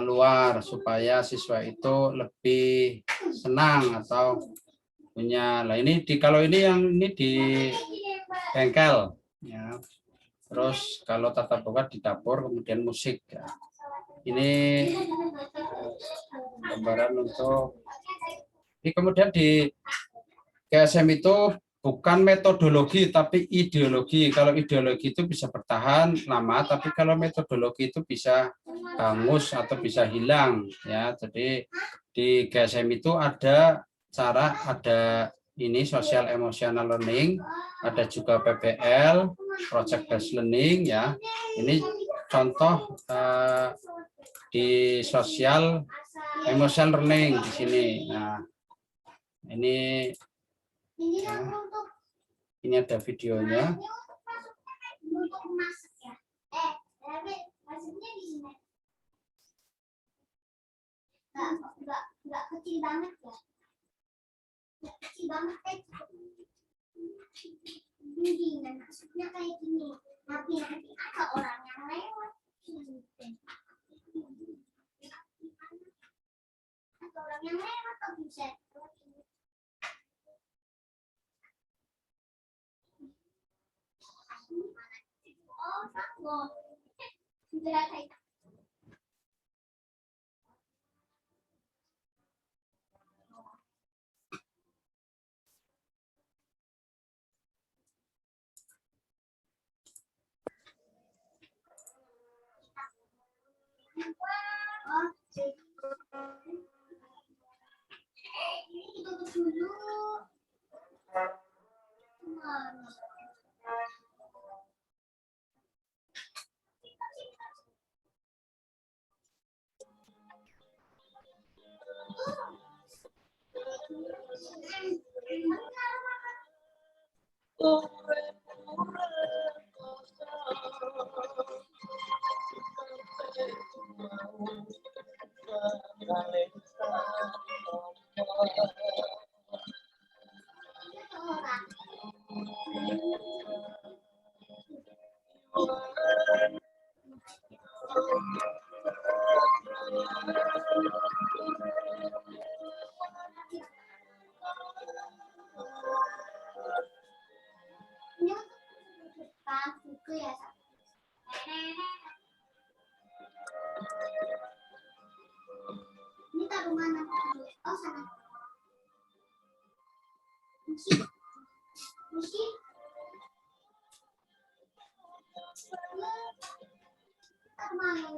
luar supaya siswa itu lebih senang atau punya. Nah ini kalau ini yang ini di bengkel ya. Terus kalau tatap muka di dapur, kemudian musik. Ya. Ini gambaran untuk. Kemudian di GSM itu bukan metodologi tapi ideologi. Kalau ideologi itu bisa bertahan lama, tapi kalau metodologi itu bisa hangus atau bisa hilang. Ya, jadi di GSM itu ada cara, ada ini social emotional learning, ada juga PBL, project based learning ya. Ini contoh di social emotional learning di sini. Nah, ini ya, ini ada videonya. Enggak kecil banget ya. Kecil banget bimbingan maksudnya kayak gini, tapi nanti ada orang yang lewat ada orang yang lewat kok bisa oh sanggup ini tutup dulu. Ini taruh mana? Oh, sana. Musi. Taruh mana?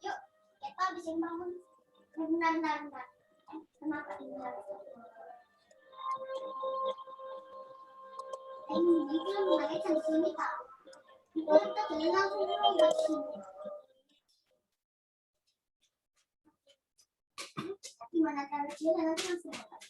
Yuk, kita habisin bangun. Bentar. Kenapa ini? Ini kan mulai dari sini, Kak. Kita jadi langsung lompat sini. Gimana cara jalan nanti langsung lompat.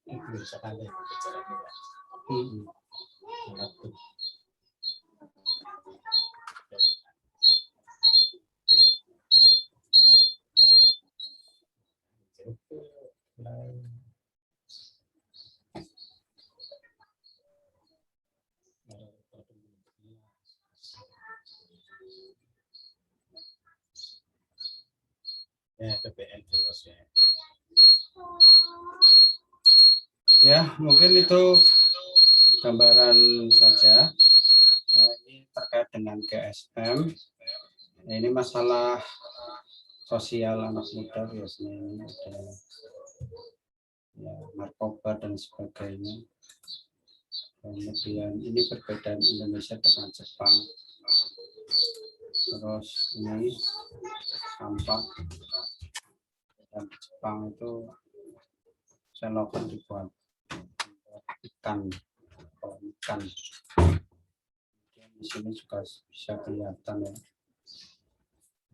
Ini pakai lift aja. Ya, mungkin itu gambaran saja. Nah, ini terkait dengan GSM. Nah, ini masalah sosial anak muda biasanya ini ada ya, narkoba dan sebagainya. Kemudian ini perbedaan Indonesia dengan Jepang. Terus ini sampah. Dan Jepang itu selokan dibuat ikan. Kemudian di sini juga bisa kelihatan ya.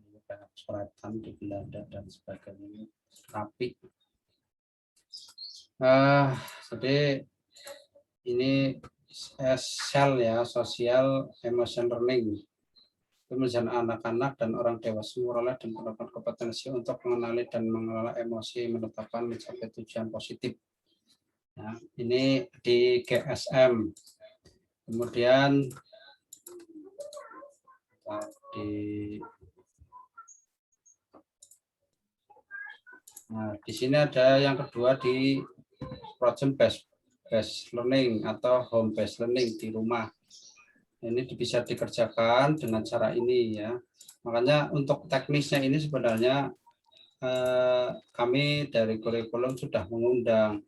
Ini banyak coretan di Belanda dan sebagainya, ini rapi. Jadi ini SEL ya, social emotion learning. Kemudian anak-anak dan orang dewasa mengelola dan menemukan kompetensi untuk mengenali dan mengelola emosi, menetapkan mencapai tujuan positif. Nah, ini di GSM. Kemudian di sini ada yang kedua di project based learning atau home based learning di rumah. Ini bisa dikerjakan dengan cara ini ya. Makanya untuk teknisnya ini sebenarnya kami dari kurikulum sudah mengundang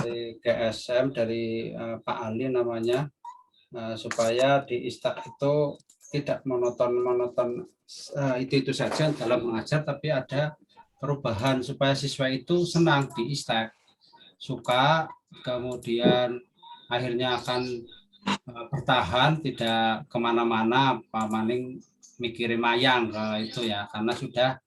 dari GSM, dari Pak Ali namanya, supaya di ISTAK itu tidak monoton itu saja dalam mengajar, tapi ada perubahan supaya siswa itu senang di ISTAK, suka, kemudian akhirnya akan bertahan, tidak kemana-mana, Pak Maning mikirin mayang itu ya, karena sudah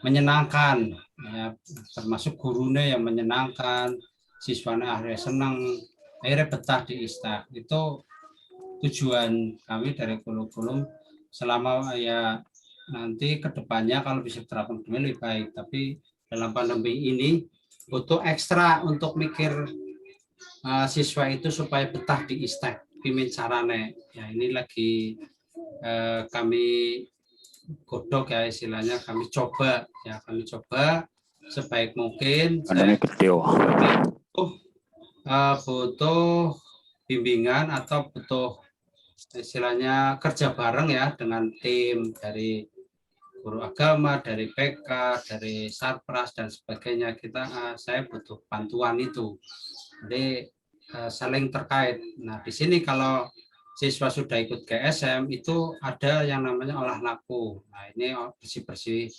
menyenangkan ya, termasuk gurunya yang menyenangkan, siswanya akhirnya senang, akhirnya betah di ISTAK. Itu tujuan kami dari kurikulum, selama ya nanti kedepannya kalau bisa diterapkan lebih baik, tapi dalam pandemi ini butuh ekstra untuk mikir siswa itu supaya betah di ISTAK, pimin carane ya, ini lagi kami godok ya, istilahnya kami coba sebaik mungkin. Butuh bimbingan atau butuh istilahnya kerja bareng ya dengan tim dari guru agama, dari PK, dari Sarpras dan sebagainya. Saya butuh bantuan itu. Jadi saling terkait. Nah, di sini kalau siswa sudah ikut GSM itu ada yang namanya olah laku. Nah, ini bersih-bersih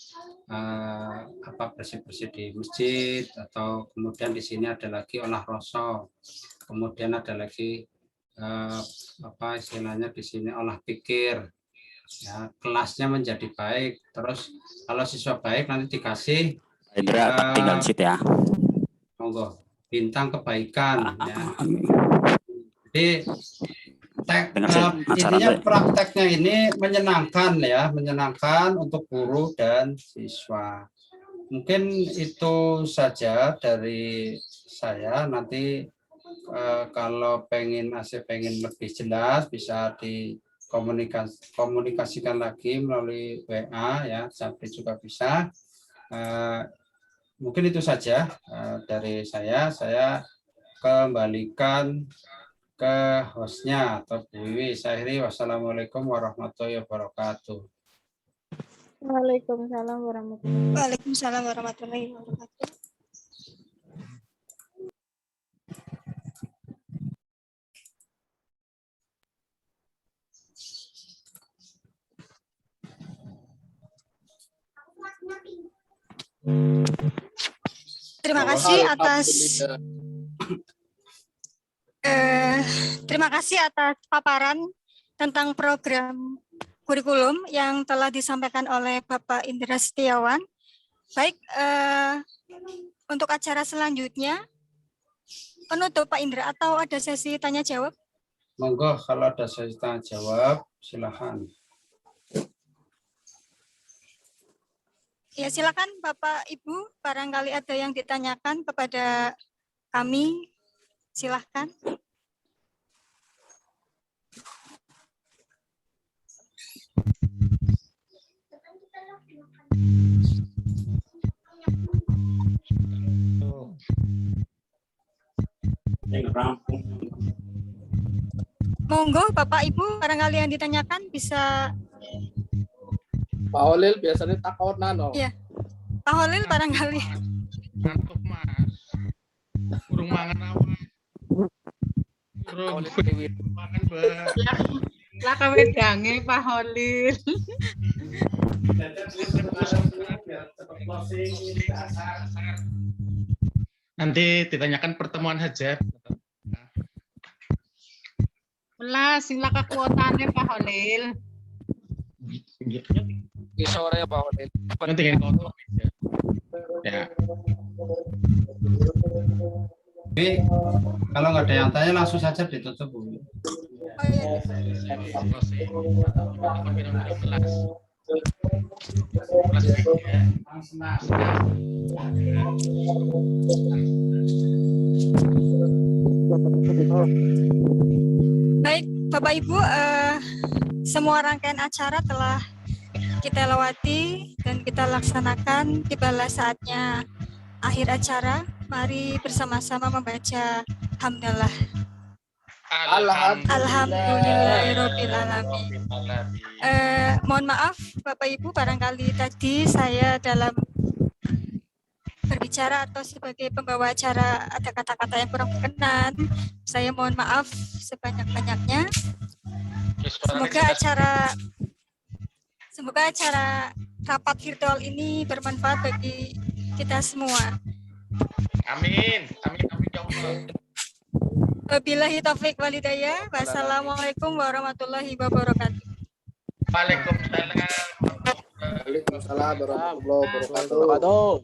bersih-bersih di masjid, atau kemudian di sini ada lagi olah rasa. Kemudian ada lagi istilahnya di sini olah pikir. Ya, kelasnya menjadi baik. Terus kalau siswa baik nanti dikasih tinggal sit ya. Monggo, bintang kebaikan ya. Jadi intinya prakteknya ini menyenangkan ya, menyenangkan untuk guru dan siswa. Mungkin itu saja dari saya. Nanti kalau pengen lebih jelas bisa dikomunikasikan lagi melalui WA ya, sampai juga bisa. Mungkin itu saja dari saya. Saya kembalikan ke hostnya atau Bu Wiwi. Saya akhiri, wassalamualaikum warahmatullahi wabarakatuh. Waalaikumsalam warahmatullahi wabarakatuh. Waalaikumsalam warahmatullahi wabarakatuh. Terima kasih atas paparan tentang program kurikulum yang telah disampaikan oleh Bapak Indra Setiawan. Baik, untuk acara selanjutnya penutup Pak Indra, atau ada sesi tanya jawab? Monggo, kalau ada sesi tanya jawab silakan. Ya, silakan Bapak Ibu, barangkali ada yang ditanyakan kepada kami, silakan. Monggo Bapak Ibu, barangkali yang ditanyakan bisa. Pak Holil biasanya takonan. Iya, Pak Holil barangkali. Ngantuk Mas. Durung mangan awan. Durung mangan, Mbak. Lah kewedange Pak Holil. Nanti ditanyakan pertemuan hajat. Lah sing laka kuotane Pak Holil. Di sore Pak Holil. Nanti kan kau ya. Tapi kalau nggak ada yang tanya langsung saja ditutup Bu. Baik, Bapak Ibu, semua rangkaian acara telah kita lewati dan kita laksanakan. Tibalah saatnya akhir acara. Mari bersama-sama membaca hamdalah. Alhamdulillahirabbil alamin. Mohon maaf Bapak Ibu, barangkali tadi saya dalam berbicara atau sebagai pembawa acara ada kata-kata yang kurang berkenan. Saya mohon maaf sebanyak-banyaknya. Semoga acara rapat virtual ini bermanfaat bagi kita semua. Amin. Amin ya Allah. Wabillahi taufik walhidayah. Wassalamualaikum warahmatullahi wabarakatuh. Waalaikumsalam. Waalaikumsalam warahmatullahi wabarakatuh.